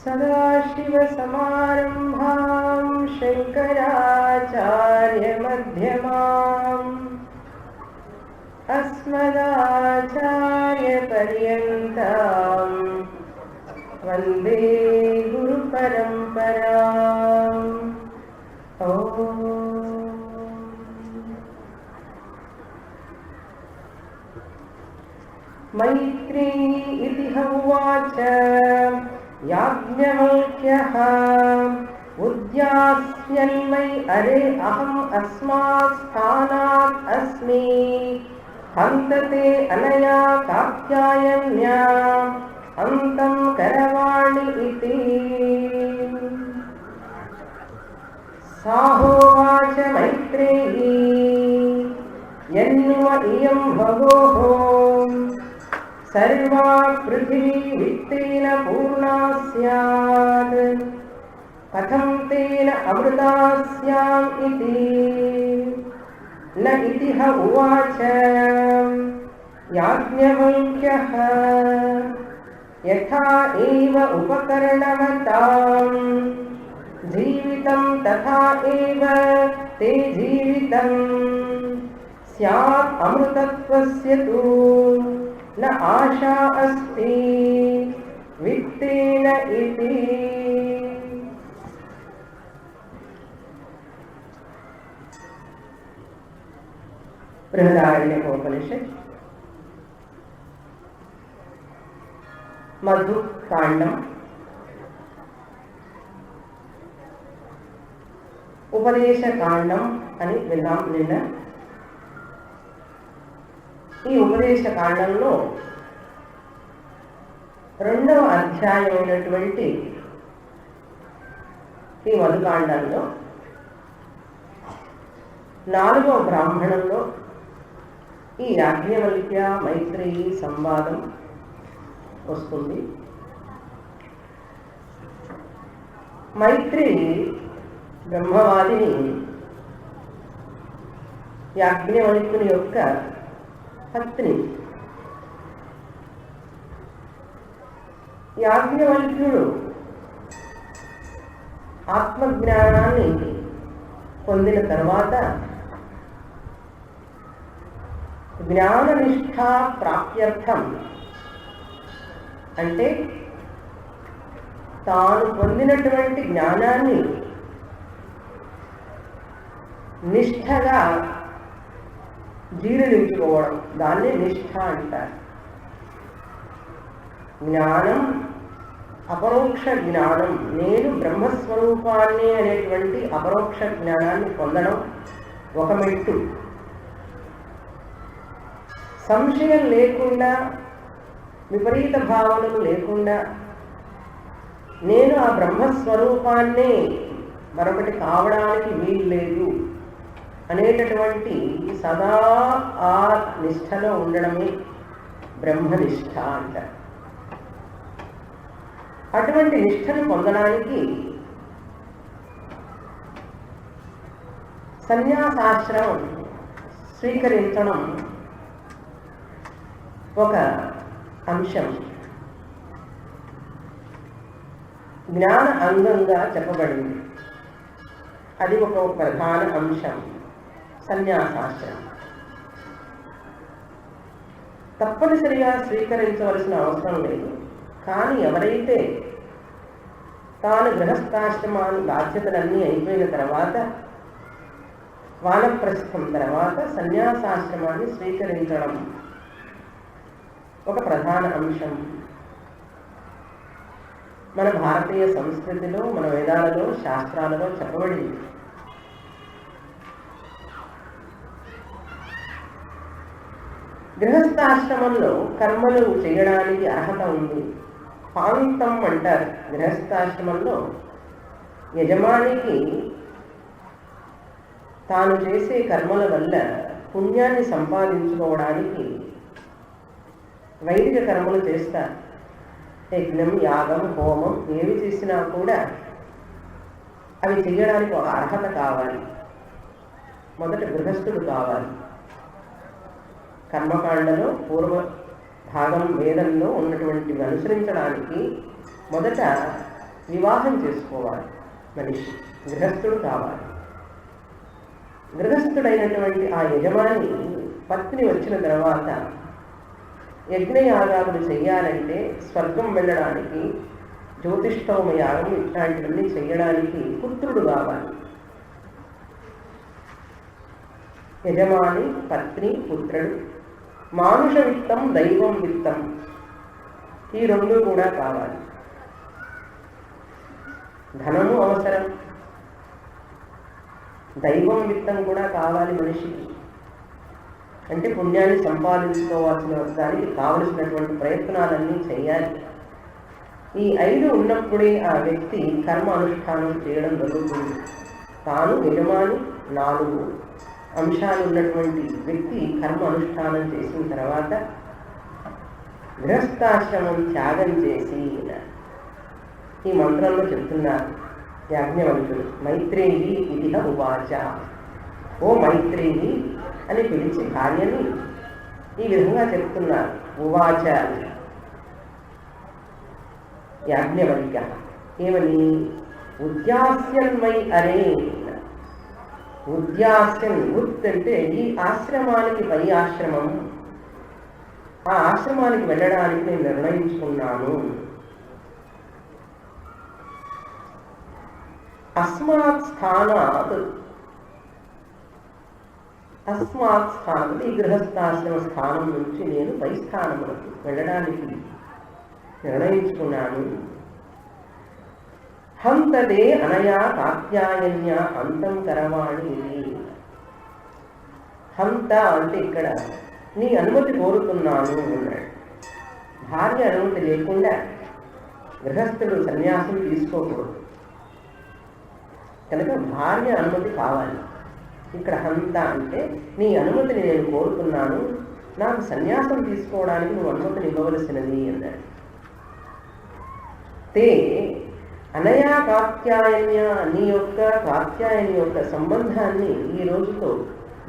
सदाशिवसमारम्भां शङ्कराचार्यमध्यमाम् अस्मदाचार्यपर्यन्तां वन्दे गुरुपरम्पराम्। मैत्री इति उवाच याज्ञवल्क्यः उद्यास्यन्वै अरे अहम् अस्मात् स्थानात् अस्मि हन्तते अनया कात्यायन्या अन्तं करवाणि इति। साहोवाच मैत्रेयी यन्नुव इयं भगोः सर्वा पृथिवी वित्तेन पूर्णा स्यात् कथं तेन अमृता स्याम् इति। न इति ह उवाच याज्ञवल्क्यः यथा एव उपकरणवतां जीवितं तथा एव ते जीवितं स्यात् अमृतत्वस्य तु न आशा अस्ति वित्तेन इति। बृहदारण्यकोपनिषत् मधुकाण्डं ఉపదేశకాండం అని విన్నాం నిన్న. ఈ ఉపదేశకాండంలో రెండవ అధ్యాయమైనటువంటి ఈ మధుకాండంలో 4వ బ్రాహ్మణంలో ఈ యాజ్ఞవల్క్య మైత్రేయి సంవాదం వస్తుంది. మైత్రేయి బ్రహ్మవాదిని యాజ్ఞవల్క్యుని యొక్క పత్ని. యాజ్ఞవల్క్యుడు ఆత్మజ్ఞానాన్ని పొందిన తర్వాత జ్ఞాననిష్ఠా ప్రాప్త్యర్థం అంటే తాను పొందినటువంటి జ్ఞానాన్ని నిష్ఠగా జీర్ణించుకోవడం, దాన్ని నిష్ఠ అంటారు. జ్ఞానం అపరోక్ష జ్ఞానం, నేను బ్రహ్మస్వరూపాన్ని అనేటువంటి అపరోక్ష జ్ఞానాన్ని పొందడం ఒక మెట్టు. సంశయం లేకుండా, విపరీత భావనలు లేకుండా నేను ఆ బ్రహ్మస్వరూపాన్నే మరొకటి కావడానికి వీలు లేదు అనేటటువంటి సదా ఆ నిష్ఠలో ఉండడమే బ్రహ్మనిష్ఠ అంటారు. అటువంటి నిష్ఠను పొందడానికి సన్యాసాశ్రమం స్వీకరించడం ఒక అంశం, జ్ఞాన అంగంగా చెప్పబడింది. అది ఒక ప్రధాన అంశం సన్యాసాశ్రమం. తప్పనిసరిగా స్వీకరించవలసిన అవసరం లేదు. కానీ ఎవరైతే తాను గృహస్థాశ్రమాన్ని బాధ్యతలన్నీ అయిపోయిన తర్వాత, వానప్రస్థం తర్వాత సన్యాసాశ్రమాన్ని స్వీకరించడం ఒక ప్రధాన అంశం. మన భారతీయ సంస్కృతిలో, మన వేదాలలో, శాస్త్రాలలో చెప్పబడింది. గృహస్థాశ్రమంలో కర్మలు చేయడానికి అర్హత ఉంది. పాంతం అంటారు. గృహస్థాశ్రమంలో యజమానికి తాను చేసే కర్మల వల్ల పుణ్యాన్ని సంపాదించుకోవడానికి వైదిక కర్మలు చేస్తారు. యజ్ఞం, యాగం, హోమం ఏవి చేసినా కూడా అవి చేయడానికి ఒక అర్హత కావాలి. మొదట గృహస్థుడు కావాలి. కర్మకాండలో పూర్వ భాగం వేదంలో ఉన్నటువంటివి అనుసరించడానికి మొదట వివాహం చేసుకోవాలి. మనిషి గృహస్థుడు కావాలి. గృహస్థుడైనటువంటి ఆ యజమాని పత్ని వచ్చిన తర్వాత యజ్ఞయాగాలు చెయ్యాలంటే, స్వర్గం వెళ్ళడానికి, జ్యోతిష్ఠోమ యాగం ఇట్లాంటివన్నీ చెయ్యడానికి పుత్రుడు కావాలి. యజమాని, పత్ని, పుత్రుడు. మానుష విత్తం, దైవం విత్తం, ఈ రెండు కూడా కావాలి. ధనము అవసరం, దైవం విత్తం కూడా కావాలి మనిషికి. అంటే పుణ్యాన్ని సంపాదించుకోవాల్సిన దానికి కావలసినటువంటి ప్రయత్నాలన్నీ చేయాలి. ఈ 5 ఉన్నప్పుడే ఆ వ్యక్తి కర్మ అనుష్ఠానం చేయడం జరుగుతుంది. తాను యజమాని 4 అంశాలు ఉన్నటువంటి వ్యక్తి కర్మ అనుష్ఠానం చేసిన తర్వాత గృహస్థాశ్రమం త్యాగం చేసి, ఈ మంత్రంలో చెప్తున్నారు యాజ్ఞవల్కుడు. మైత్రేయి ఇదిహ ఉవాచ, ఓ మైత్రేయి అని పిలిచి భార్యని ఈ విధంగా చెప్తున్నారు. ఉవాచ యాజ్ఞవల్క్య ఏమని? ఉద్యాస్యన్మై అరే. ఉద్యాస్యన్, ఉత్ అంటే ఈ ఆశ్రమానికి పై ఆశ్రమం, ఆ ఆశ్రమానికి వెళ్ళడానికి నేను నిర్ణయించుకున్నాను. అస్మాత్ స్థానాత్, ఈ గృహస్థాశ్రమ స్థానం నుంచి నేను పై స్థానములకు వెళ్ళడానికి నిర్ణయించుకున్నాను. హంతదే అనయా కాత్యాయన్య అంతం కరవాణి. హంత అంటే ఇక్కడ నీ అనుమతి కోరుతున్నాను అన్నాడు. భార్య అనుమతి లేకుండా గృహస్థుడు సన్యాసం తీసుకోకూడదు కనుక భార్య అనుమతి కావాలి. ఇక్కడ హంత అంటే నీ అనుమతిని నేను కోరుతున్నాను, నాకు సన్యాసం తీసుకోవడానికి నువ్వు అనుమతిని ఇవ్వవలసినది అన్నాడు. తే అనయా కాత్యాయన్య, నీ యొక్క కాత్యాయని యొక్క సంబంధాన్ని ఈ రోజుతో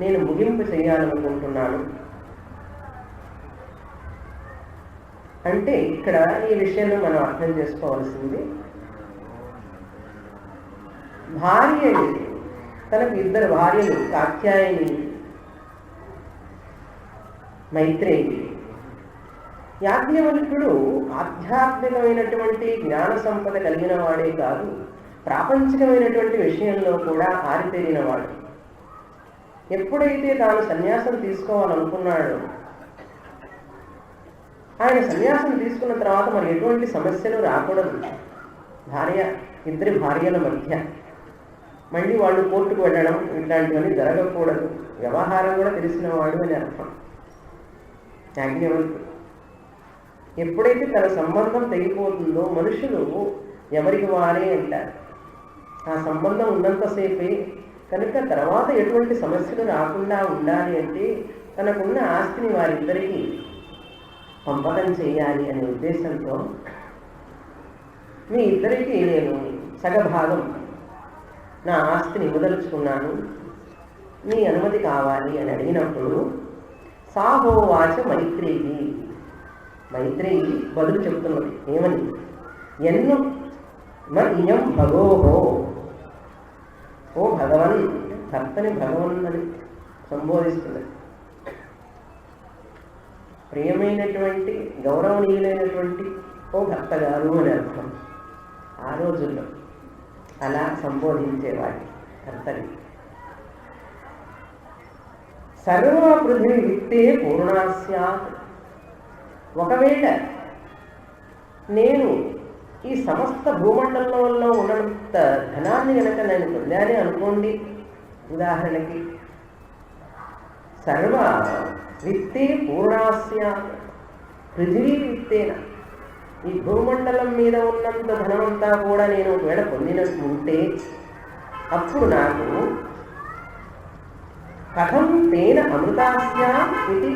నేను ముగింపు చేయాలనుకుంటున్నాను. అంటే ఇక్కడ ఈ విషయంలో మనం అర్థం చేసుకోవాల్సింది, భార్యలు, తనకు 2 భార్యలు, కాత్యాయని, మైత్రేయి. యాజ్ఞవల్కుడు ఆధ్యాత్మికమైనటువంటి జ్ఞాన సంపద కలిగిన వాడే కాదు, ప్రాపంచికమైనటువంటి విషయంలో కూడా ఆరితేరినవాడు. ఎప్పుడైతే తాను సన్యాసం తీసుకోవాలనుకున్నాడో, ఆయన సన్యాసం తీసుకున్న తర్వాత మరి ఎటువంటి సమస్యలు రాకూడదు. ఇద్దరి భార్యల మధ్య మళ్ళీ వాళ్ళు కోర్టుకు వెళ్ళడం ఇట్లాంటివన్నీ జరగకూడదు. వ్యవహారం కూడా తెలిసిన వాడు అని అర్థం. యాజ్ఞవల్కుడు ఎప్పుడైతే తన సంబంధం తెగిపోతుందో మనుషులు ఎవరికి వారే అంటారు. ఆ సంబంధం ఉన్నంతసేపే కనుక తర్వాత ఎటువంటి సమస్యలు రాకుండా ఉండాలి అంటే తనకున్న ఆస్తిని వారిద్దరికీ పంపకం చేయాలి అనే ఉద్దేశంతో మీ ఇద్దరికీ నేను సగభాగం నా ఆస్తిని ఇవ్వదలుచుకున్నాను, మీ అనుమతి కావాలి అని అడిగినప్పుడు సాహోవాచ మైత్రేయి, మైత్రేయి బదులు చెప్తున్నది ఏమని? ఎన్ను ఇయం భగోహో, ఓ భగవన్, భర్తని భగవన్ అని సంబోధిస్తున్నది. ప్రియమైనటువంటి గౌరవనీయులైనటువంటి ఓ భర్త గారు అని అర్థం. ఆ రోజుల్లో అలా సంబోధించేవాడి భర్తని. సర్వ పృథివీ విత్తే పూర్ణాస్యాత్, ఒకవేళ నేను ఈ సమస్త భూమండలంలో ఉన్నంత ధనాన్ని కనుక నేను పొందానే అనుకోండి, ఉదాహరణకి సర్వ విత్తే పూర్ణాస్యాత్, పృథివీ విత్తేన, ఈ భూమండలం మీద ఉన్నంత ధనమంతా కూడా నేను ఒకవేళ పొందినట్టుంటే అప్పుడు నాకు కథం తేన అమృతాస్యా ఇది,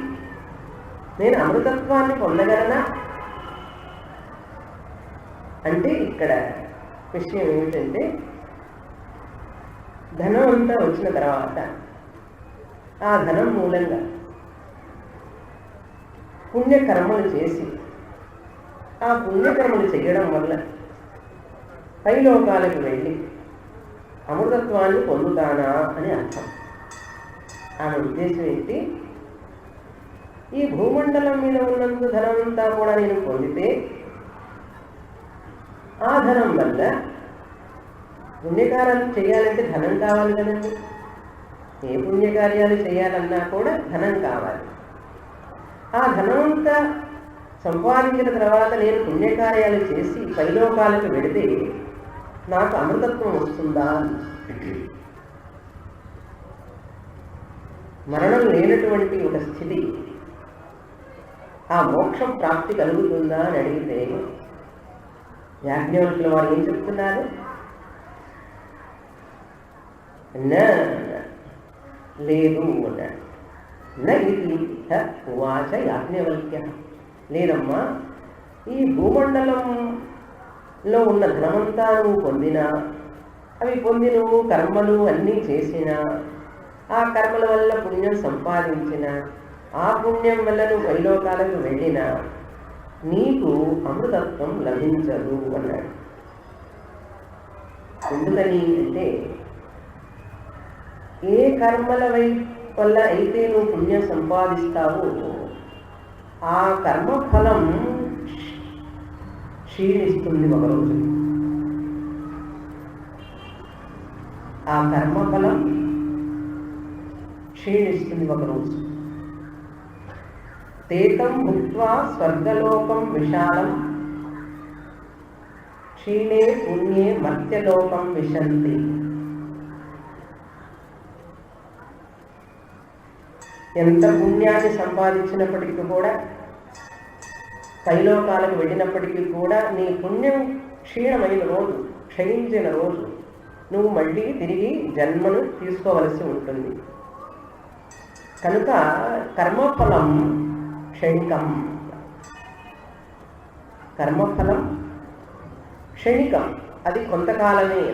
నేను అమృతత్వాన్ని పొందగలనా? అంటే ఇక్కడ విషయం ఏమిటంటే ధనం అంతా వచ్చిన తర్వాత ఆ ధనం మూలంగా పుణ్యకర్మలు చేసి ఆ పుణ్యకర్మలు చేయడం వల్ల పైలోకాలకు వెళ్ళి అమృతత్వాన్ని పొందుతానా అని అర్థం. ఆమె ఉద్దేశం ఏంటి? ఈ భూమండలం మీద ఉన్నంత ధనమంతా కూడా నేను పొందితే ఆ ధనం వల్ల పుణ్యకార్యాలు చేయాలంటే ధనం కావాలి కదండి. ఏ పుణ్యకార్యాలు చేయాలన్నా కూడా ధనం కావాలి. ఆ ధనమంతా సంపాదించిన తర్వాత నేను పుణ్యకార్యాలు చేసి పైలోకాలకు వెడితే నాకు అమృతత్వం వస్తుందా? మరణం లేనటువంటి ఒక స్థితి, ఆ మోక్షం ప్రాప్తి కలుగుతుందా అని అడిగితే యాజ్ఞవల్కుల వారు ఏం చెప్తున్నారు? లేదు అన్నాడు. ఇది ఉవాచ యాజ్ఞవల్క్య, లేదమ్మా, ఈ భూమండలంలో ఉన్న ధనమంతా నువ్వు పొందినా, అవి పొంది నువ్వు కర్మలు అన్నీ చేసినా, ఆ కర్మల వల్ల పుణ్యం సంపాదించిన, ఆ పుణ్యం వల్ల నువ్వు పైలోకాలకు వెళ్ళినా నీకు అమృతత్వం లభించదు అన్నాడు. ఎందుకని అంటే, ఏ కర్మల వల్ల అయితే నువ్వు పుణ్యం సంపాదిస్తావో ఆ కర్మఫలం క్షీణిస్తుంది ఒకరోజు. ఆ కర్మఫలం క్షీణిస్తుంది ఒకరోజు. తేతం భుక్త్వా స్వర్గలోకం విశాలం క్షీణే పుణ్యే మర్త్యలోకం విశంతి. ఎంత పుణ్యాన్ని సంపాదించినప్పటికీ కూడా, పైలోకాలకు వెళ్ళినప్పటికీ కూడా నీ పుణ్యం క్షీణమైన రోజు, క్షయించిన రోజు నువ్వు మళ్ళీ తిరిగి జన్మను తీసుకోవలసి ఉంటుంది. కనుక కర్మఫలం క్షణికం, కర్మఫలం క్షణికం, అది కొంతకాలమే.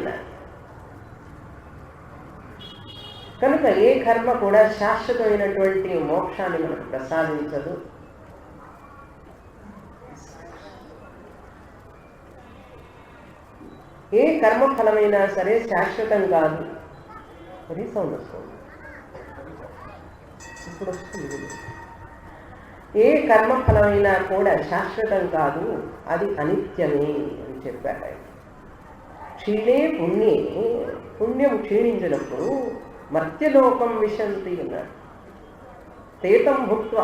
కనుక ఏ కర్మ కూడా శాశ్వతమైనటువంటి మోక్షాన్ని మనకు ప్రసాదించదు. ఏ కర్మఫలమైనా సరే శాశ్వతం కాదు. అది సౌండ్ వస్తుంది, ఇప్పుడు వస్తుంది. ఏ కర్మఫలమైనా కూడా శాశ్వతం కాదు, అది అనిత్యమే అని చెప్పారు. క్షీణే పుణ్యే, పుణ్యం క్షీణించినప్పుడు మర్త్యలోకం విశంతి అన్నాడు. తేతం భుక్త్వ,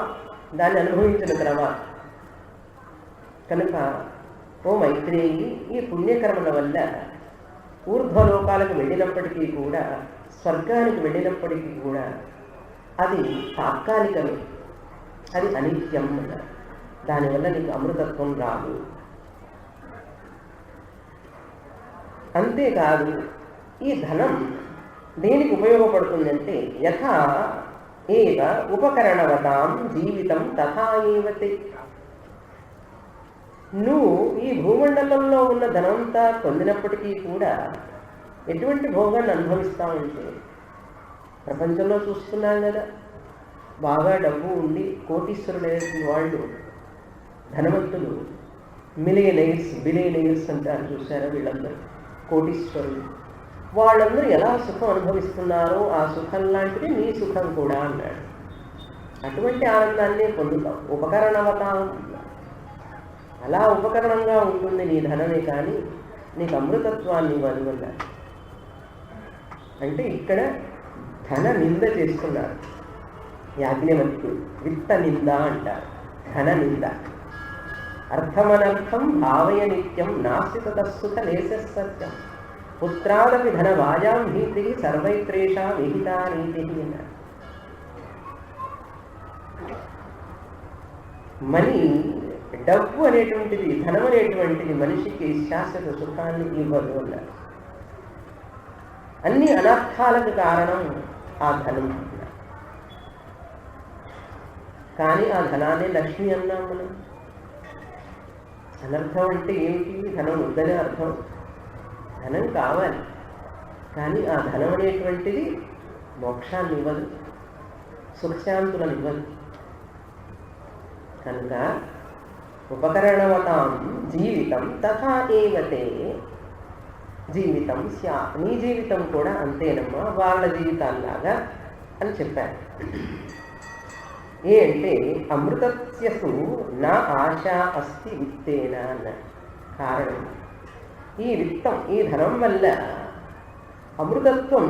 దాన్ని అనుభవించిన తర్వాత. కనుక ఓ మైత్రేయి, ఈ పుణ్యకర్మల వల్ల ఊర్ధ్వలోకాలకు వెళ్ళినప్పటికీ కూడా, స్వర్గానికి వెళ్ళినప్పటికీ కూడా అది తాత్కాలికమే, అది అనిత్యం అన్నారు. దానివల్ల నీకు అమృతత్వం రాదు. అంతేకాదు, ఈ ధనం దేనికి ఉపయోగపడుతుందంటే, యథా ఏవ ఉపకరణవతాం జీవితం తథా ఏవతే. నువ్వు ఈ భూమండలంలో ఉన్న ధనంతా పొందినప్పటికీ కూడా ఎటువంటి భోగాన్ని అనుభవిస్తామంటే, ప్రపంచంలో చూస్తున్నాం కదా, బాగా డబ్బు ఉండి కోటీశ్వరులైన వాళ్ళు, ధనవంతులు, బిలియనైర్స్ అంటారు చూసారా, వీళ్ళందరూ కోటీశ్వరులు. వాళ్ళందరూ ఎలా సుఖం అనుభవిస్తున్నారో ఆ సుఖం లాంటిది నీ సుఖం కూడా అన్నాడు. అటువంటి ఆనందాన్ని పొందుతాం. ఉపకరణవతాం, అలా ఉపకరణంగా ఉంటుంది నీ ధనమే, కానీ నీకు అమృతత్వాన్ని ఇవ్వదు అన్నాడు. అంటే ఇక్కడ ధన నింద చేస్తున్నారు యాజ్ఞవల్క్యుడు. విత్త నింద అంటారు, ధన నింద. అర్థమనర్థం భావయ నిత్యం నాస్తి తతస్సుఖ లేశ సత్యం పుత్రాదపి ధన వాజాం భీతి సర్వైత్రేషా విహితా నీతి అన్నారు. మనీ, డబ్బు అనేటువంటిది, ధనం అనేటువంటిది మనిషికి శాశ్వత సుఖాన్ని ఇవ్వదు అన్నారు. అన్ని అనర్థాలకు కారణం ఆ ధనం. కానీ ఆ ధనాన్ని లక్ష్మి అన్నాం మనం. అనర్థం అంటే ఏమిటి? ధనం వద్దనే అర్థం. ధనం కావాలి, కానీ ఆ ధనం అనేటువంటిది మోక్షాన్ని ఇవ్వదు, సుఖశాంతులను ఇవ్వదు. కనుక ఉపకరణవతాం జీవితం తథా ఏవతే జీవితం స్యాత్, నీ జీవితం కూడా అంతేనమ్మా వాళ్ళ జీవితాల్లాగా అని చెప్పారు. అంటే అమృతస్యసు నా ఆశ అస్తి విత్తేన అన్నారు. కారణం, ఈ విత్తం, ఈ ధనం వల్ల అమృతత్వం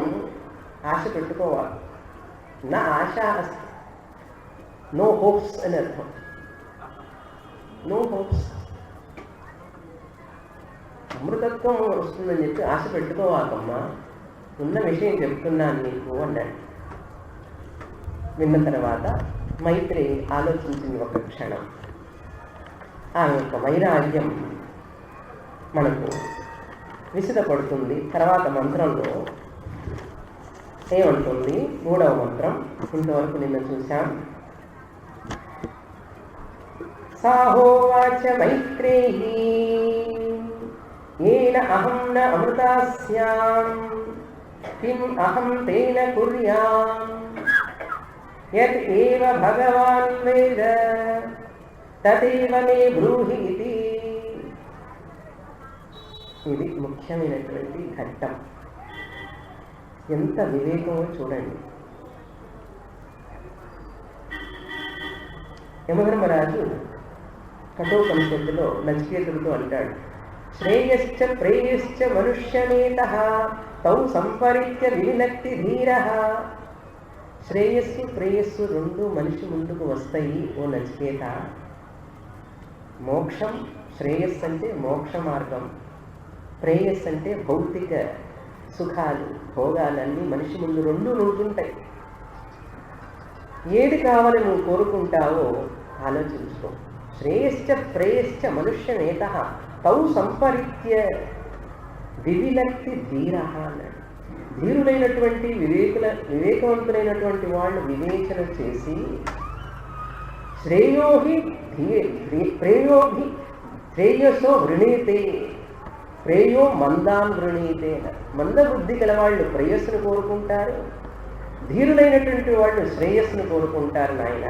ఆశ పెట్టుకోవాలి. నా ఆశ అస్తి, నో హోప్స్ అని అర్థం. నో హోప్స్, అమృతత్వం వస్తుందని చెప్పి ఆశ పెట్టుకోవాలమ్మా, ఉన్న విషయం చెప్తున్నాను నీకు అన్నాడు. విన్న తర్వాత మైత్రి ఆలోచించింది ఒక క్షణం. ఆ యొక్క వైరాగ్యం మనకు విసిదపడుతుంది. తర్వాత మంత్రంలో ఏమంటుంది? 3వ మంత్రం ఇంతవరకు నిన్న చూశాం. సాహోవాచ మైత్రేయీ ఏన అహం న అమృతాస్యాం కిం అహం తేన కుర్యాం యత్ ఏవ భగవాన్ వేద తదేవ మే బ్రూహి ఇతి. ఇది ముఖ్యమైనటువంటి ఘట్టం. ఎంత వివేకమో చూడండి. యమధర్మరాజు కఠోపనిషత్తులో నచికేతుడితో అంటాడు, శ్రేయశ్చ ప్రేయశ్చ మనుష్యమేతః తౌ సంపరిత్య వివినక్తి ధీరః. శ్రేయస్సు ప్రేయస్సు రెండు మనిషి ముందుకు వస్తాయి ఓ నచికేత. మోక్షం, శ్రేయస్సు అంటే మోక్ష మార్గం, ప్రేయస్సు అంటే భౌతిక సుఖాలు, భోగాలన్నీ మనిషి ముందు రెండు ఉంటుంటాయి. ఏది కావాలి నువ్వు కోరుకుంటావో ఆలోచించుకో. శ్రేయశ్చ ప్రేయశ్చ మనుష్యమేతః తౌ సంపరిత్య వివినక్తి ధీరః అన్నాడు. ధీరులైనటువంటి వివేకవంతులైనటువంటి వాళ్ళు వివేచన చేసి శ్రేయసో వృణీతే ప్రేయో మందాన్ వృణీతే. మందబుద్ధి గల వాళ్ళు ప్రేయస్సును కోరుకుంటారు, ధీరులైనటువంటి వాళ్ళు శ్రేయస్సును కోరుకుంటారు నాయన.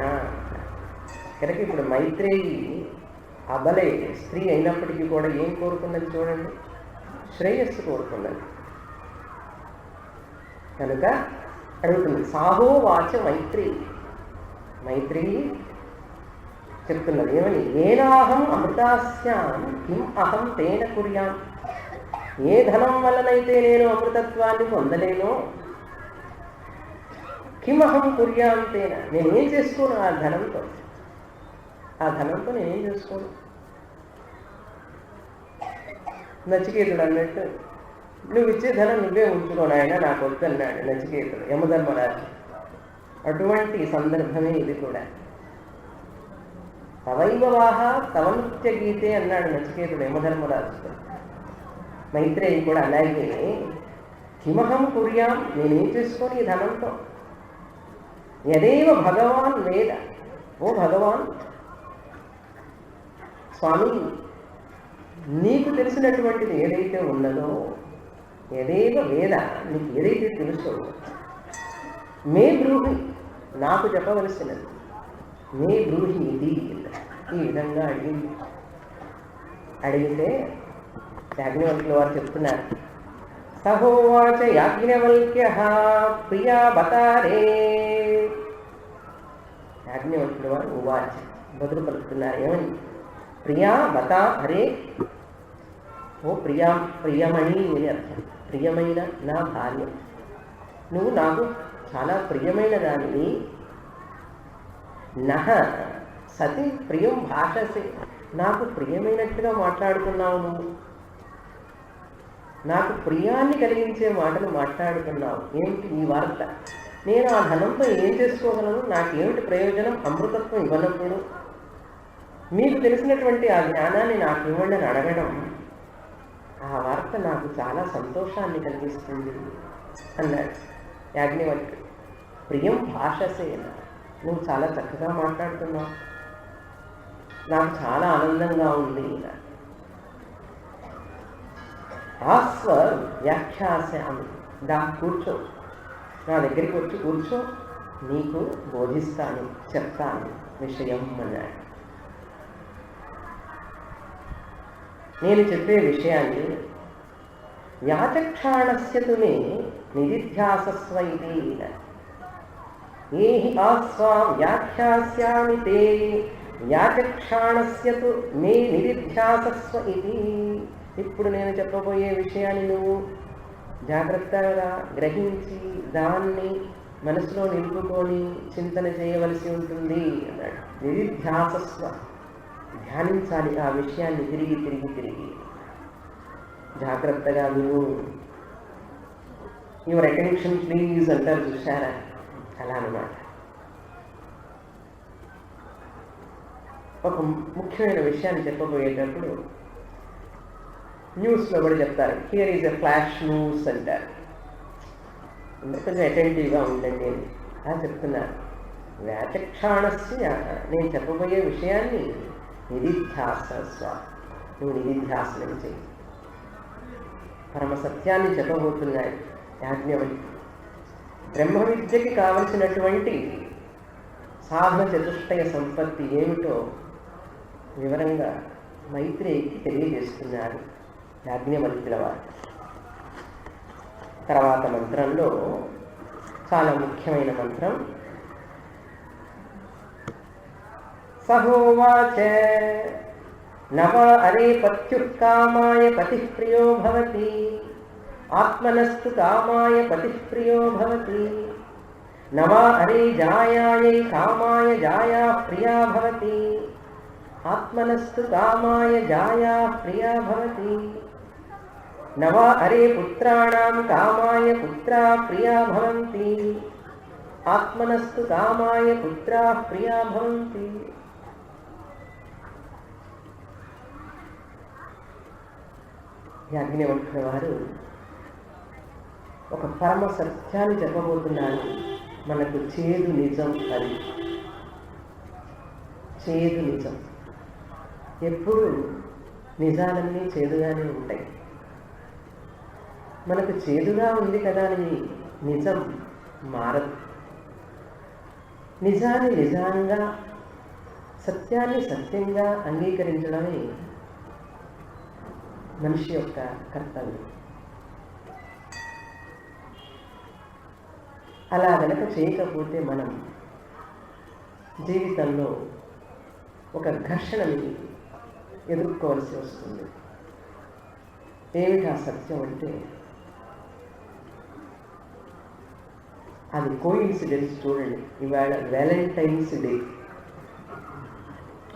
కనుక ఇప్పుడు మైత్రేయి అబలే స్త్రీ అయినప్పటికీ కూడా ఏం కోరుకున్నది చూడండి, శ్రేయస్సు కోరుకున్నది. కనుక అడుగుతుంది, సాహోవాచ మైత్రి. మైత్రి చెప్తున్నది ఏమని? ఏనాహం అమృతాస్యాం కిం అహం తేన కుర్యాం. ఏ ధనం వల్లనైతే నేను అమృతత్వాన్ని పొందలేనో, కిమహం కుర్యాం తేన, నేనేం చేసుకోను ఆ ధనంతో. ఆ ధనంతో నేనేం చేసుకోను. నచికేతుడు అన్నట్టు, నువ్వు ఇచ్చే ధనం నువ్వే ఉంచుకోను ఆయన, నాకు వద్దన్నాడు నచికేతుడు యమధర్మరాజు. అటువంటి సందర్భమే ఇది కూడా. తవైవాహ తవ నృత్య గీతే అన్నాడు నచికేతుడు యమధర్మరాజుతో. మైత్రేయి కూడా అలాగే, కిమహం కుర్యాం, నేనేం చేసుకోను ఈ ధనంతో. యదేవ భగవాన్ వేద, ఓ భగవాన్ స్వామి, నీకు తెలిసినటువంటిది ఏదైతే ఉన్నదో, యదేవ వేద, నీకు ఏదైతే తెలుసో, మే బ్రూహి, నాకు చెప్పవలసినది, మే బ్రూహి ఇది, ఈ విధంగా అడిగితే యాజ్ఞవల్క్యుల వారు చెప్తున్నారు. సహోవాచ యాజ్ఞవల్క్య ప్రియా బతారే. యాజ్ఞవల్క్యుల వారు ఉవాచ బదులు పలుకుతున్నారు ఏమని? ప్రియా బతా అరే, ఓ ప్రియా, ప్రియమణి అని అర్థం, ప్రియమైన నా భార్య, నువ్వు నాకు చాలా ప్రియమైన దానివి. నహ సతి ప్రియం భాషసే, నాకు ప్రియమైనట్టుగా మాట్లాడుతున్నావు నువ్వు, నాకు ప్రియాన్ని కలిగించే మాటలు మాట్లాడుతున్నావు. ఏమిటి ఈ వార్త? నేను ఆ ధనంతో ఏం చేసుకోగలను? నాకేమిటి ప్రయోజనం అమృతత్వం ఇవ్వనప్పుడు? మీకు తెలిసినటువంటి ఆ జ్ఞానాన్ని నాకు ఇవ్వండి అని అడగడం, ఆ వార్త నాకు చాలా సంతోషాన్ని కలిగిస్తుంది అన్నాడు యాజ్ఞవల్క్యుడు. ప్రియం భాషసే, నువ్వు చాలా చక్కగా మాట్లాడుతున్నావు, నాకు చాలా ఆనందంగా ఉంది. ఆస్వ వ్యాఖ్యాసామి, దా కూర్చో, నా దగ్గరికి వచ్చి కూర్చో, నీకు బోధిస్తాను, చెప్తాను విషయం అన్నాడు. నేను చెప్పే విషయాన్ని యాచక్షాణస్య తు మే నిధిధ్యాసస్వ ఇది. ఏ హి ఆస్వాం వ్యాఖ్యాస్యామి తే యాచక్షాణస్య తు మే నిధిధ్యాసస్వ ఇది. ఇప్పుడు నేను చెప్పబోయే విషయాన్ని నువ్వు జాగ్రత్తగా గ్రహించి దాన్ని మనసులో నిలుపుకొని చింతన చేయవలసి ఉంటుంది అన్నాడు. నిధిధ్యాసస్వ, ధ్యానించాలి ఆ విషయాన్ని తిరిగి తిరిగి తిరిగి. జాగ్రత్తగా నువ్వు యువర్ అటెన్షన్ ప్లీజ్ అంటారు చూసారా, అలా అన్నమాట. ఒక ముఖ్యమైన విషయాన్ని చెప్పబోయేటప్పుడు న్యూస్లో కూడా చెప్తారు, here is a flash news అంటారు. కొంచెం అటెంటివ్గా ఉండండి అని అలా చెప్తున్నారు. వ్యాచక్షాణస్య, నేను చెప్పబోయే విషయాన్ని నిధిధ్యాసస్వ, నువ్వు నిధిధ్యాసనం చేయి. పరమ సత్యాన్ని చెప్పబోతున్నాడు యాజ్ఞవల్క్యుడు. బ్రహ్మ విద్యకి కావలసినటువంటి సాధన చతుష్టయ సంపత్తి ఏమిటో వివరంగా మైత్రేయికి తెలియజేస్తున్నారు యాజ్ఞవల్క్యుల వారు. తర్వాత మంత్రంలో చాలా ముఖ్యమైన మంత్రం, సహోవాచ నవ అరే పత్యుక్కామాయ పతిః ప్రియో భవతి ఆత్మనస్తు కామాయ పతిః ప్రియో భవతి నవ అరే జాయాయై కామాయ జాయా ప్రియా భవతి ఆత్మనస్తు కామాయ జాయా ప్రియా భవతి నవ అరే పుత్రాణాం కామాయ పుత్రా ప్రియా భవంతి ఆత్మనస్తు కామాయ పుత్రా ప్రియా భవంతి. యాజ్ఞవల్క్యుల వారు ఒక పరమ సత్యాన్ని చెప్పబోతున్నారు. మనకు చేదు నిజం అది, చేదు నిజం. ఎప్పుడు నిజాలన్నీ చేదుగానే ఉంటాయి. మనకు చేదుగా ఉంది కదా అని నిజం మారదు. నిజాన్ని నిజంగా, సత్యాన్ని సత్యంగా అంగీకరించడమే మనిషి యొక్క కర్తవ్యం. అలా గనక చేయకపోతే మనం జీవితంలో ఒక ఘర్షణని ఎదుర్కోవాల్సి వస్తుంది. ఏమిటి ఆ సత్యం అంటే, అది కోయిన్సిడెన్స్. చూడండి, ఇవాళ వ్యాలంటైన్స్ డే.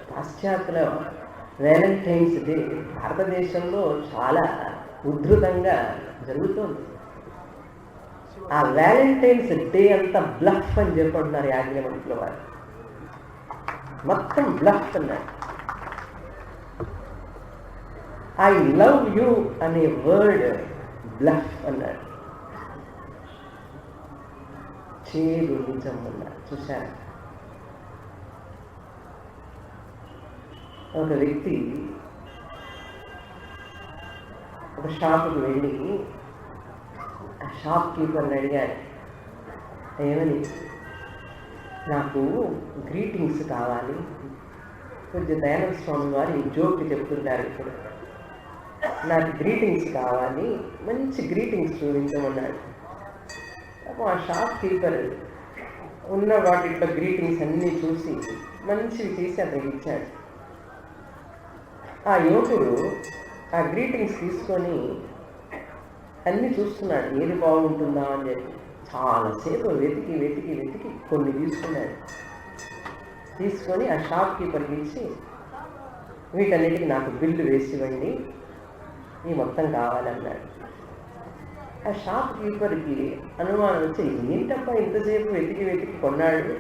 పాశ్చాత్యుల వ్యాలంటైన్స్ డే భారతదేశంలో చాలా ఉద్ధృతంగా జరుగుతోంది. ఆ వ్యాలంటైన్స్ డే అంతా బ్లఫ్ అని చెప్పంటున్నారు యాజ్ఞవల్క్యుల వారు. మొత్తం బ్లఫ్ అన్నారు. ఐ లవ్ యూ అనే వర్డ్ బ్లఫ్ అన్నాడు. చేదు నిజం అన్నారు. చూశారు, ఒక వ్యక్తి ఒక షాపుకి వెళ్ళి ఆ షాప్ కీపర్ని అడిగాడు, ఏమని, నాకు గ్రీటింగ్స్ కావాలి. కొంచెం దయానంద స్వామి వారు ఈ జోక్ చెప్తున్నారు ఇప్పుడు, నాకు గ్రీటింగ్స్ కావాలి, మంచి గ్రీటింగ్స్ చూపించమన్నాడు. ఆ షాప్ కీపర్ ఉన్న వాటిలో గ్రీటింగ్స్ అన్నీ చూసి మంచివి తీసి అతనికి ఇచ్చాడు. ఆ యువకుడు ఆ గ్రీటింగ్స్ తీసుకొని అన్నీ చూస్తున్నాడు, ఏది బాగుంటుందా అని చెప్పి. చాలాసేపు వెతికి వెతికి వెతికి కొన్ని తీసుకున్నాడు. తీసుకొని ఆ షాప్ కీపర్కి ఇచ్చి, వీటన్నిటికీ నాకు బిల్లు వేసి ఇవ్వండి, ఈ మొత్తం కావాలన్నాడు. ఆ షాప్ కీపర్కి అనుమానం వచ్చి, ఏంటప్ప ఇంతసేపు వెతికి వెతికి కొన్నాడు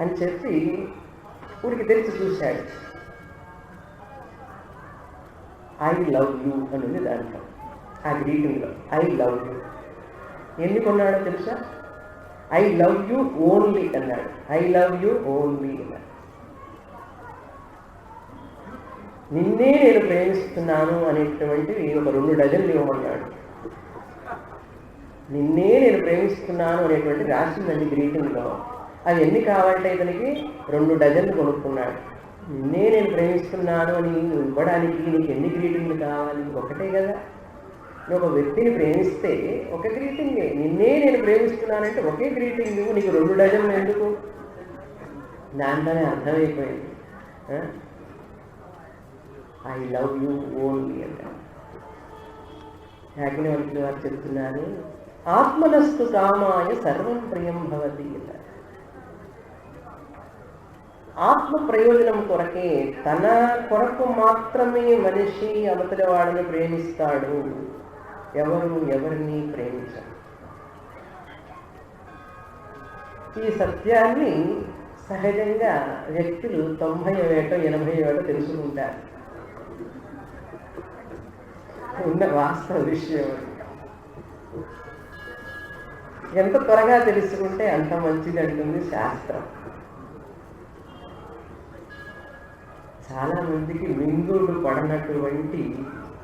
అని చెప్పి ఊరికి తెరిచి చూశాడు. ఐ లవ్ యూ అని ఉంది దాంట్లో, ఆ గ్రీటింగ్లో ఐ లవ్ యూ. ఎన్ని కొన్నాడో తెలుసా? ఐ లవ్ యూ ఓన్లీ అన్నాడు. ఐ లవ్ యూ ఓన్లీ అన్నాడు. నిన్నే నేను ప్రేమిస్తున్నాను అనేటువంటివి ఒక 2 డజన్లు ఇవ్వమన్నాడు. నిన్నే నేను ప్రేమిస్తున్నాను అనేటువంటి రాసిందండి గ్రీటింగ్లో. అది ఎన్ని కావాలంటే ఇతనికి 2 డజన్లు కొనుక్కున్నాడు. నిన్నే నేను ప్రేమిస్తున్నాను అని ఇవ్వడానికి నీకు ఎన్ని గ్రీటింగ్లు కావాలి? ఒకటే కదా. నువ్వు ఒక వ్యక్తిని ప్రేమిస్తే ఒక గ్రీటింగే, నిన్నే నేను ప్రేమిస్తున్నానంటే ఒకే గ్రీటింగ్, నీకు 2 డజన్లు ఎందుకు? దాంట్లోనే అర్థమైపోయింది. ఐ లవ్ యూ ఓన్లీ అంట. యాజ్ఞవల్క్యుల వారు చెప్తున్నారు, ఆత్మనస్తు కామాయ సర్వం ప్రియం భవతి అన్నారు. ఆత్మ ప్రయోజనం కొరకే, తన కొరకు మాత్రమే మనిషి అవతలి వాడిని ప్రేమిస్తాడు, ఎవరిని ప్రేమించడు. ఈ సత్యాన్ని సహజంగా వ్యక్తులు 90 ఏటో 80 ఏటో తెలుసుకుంటారు. ఉన్న వాస్తవ విషయం ఎంత త్వరగా తెలుసుకుంటే అంత మంచిది అంటుంది శాస్త్రం. చాలా మందికి మింగుడు పడనటువంటి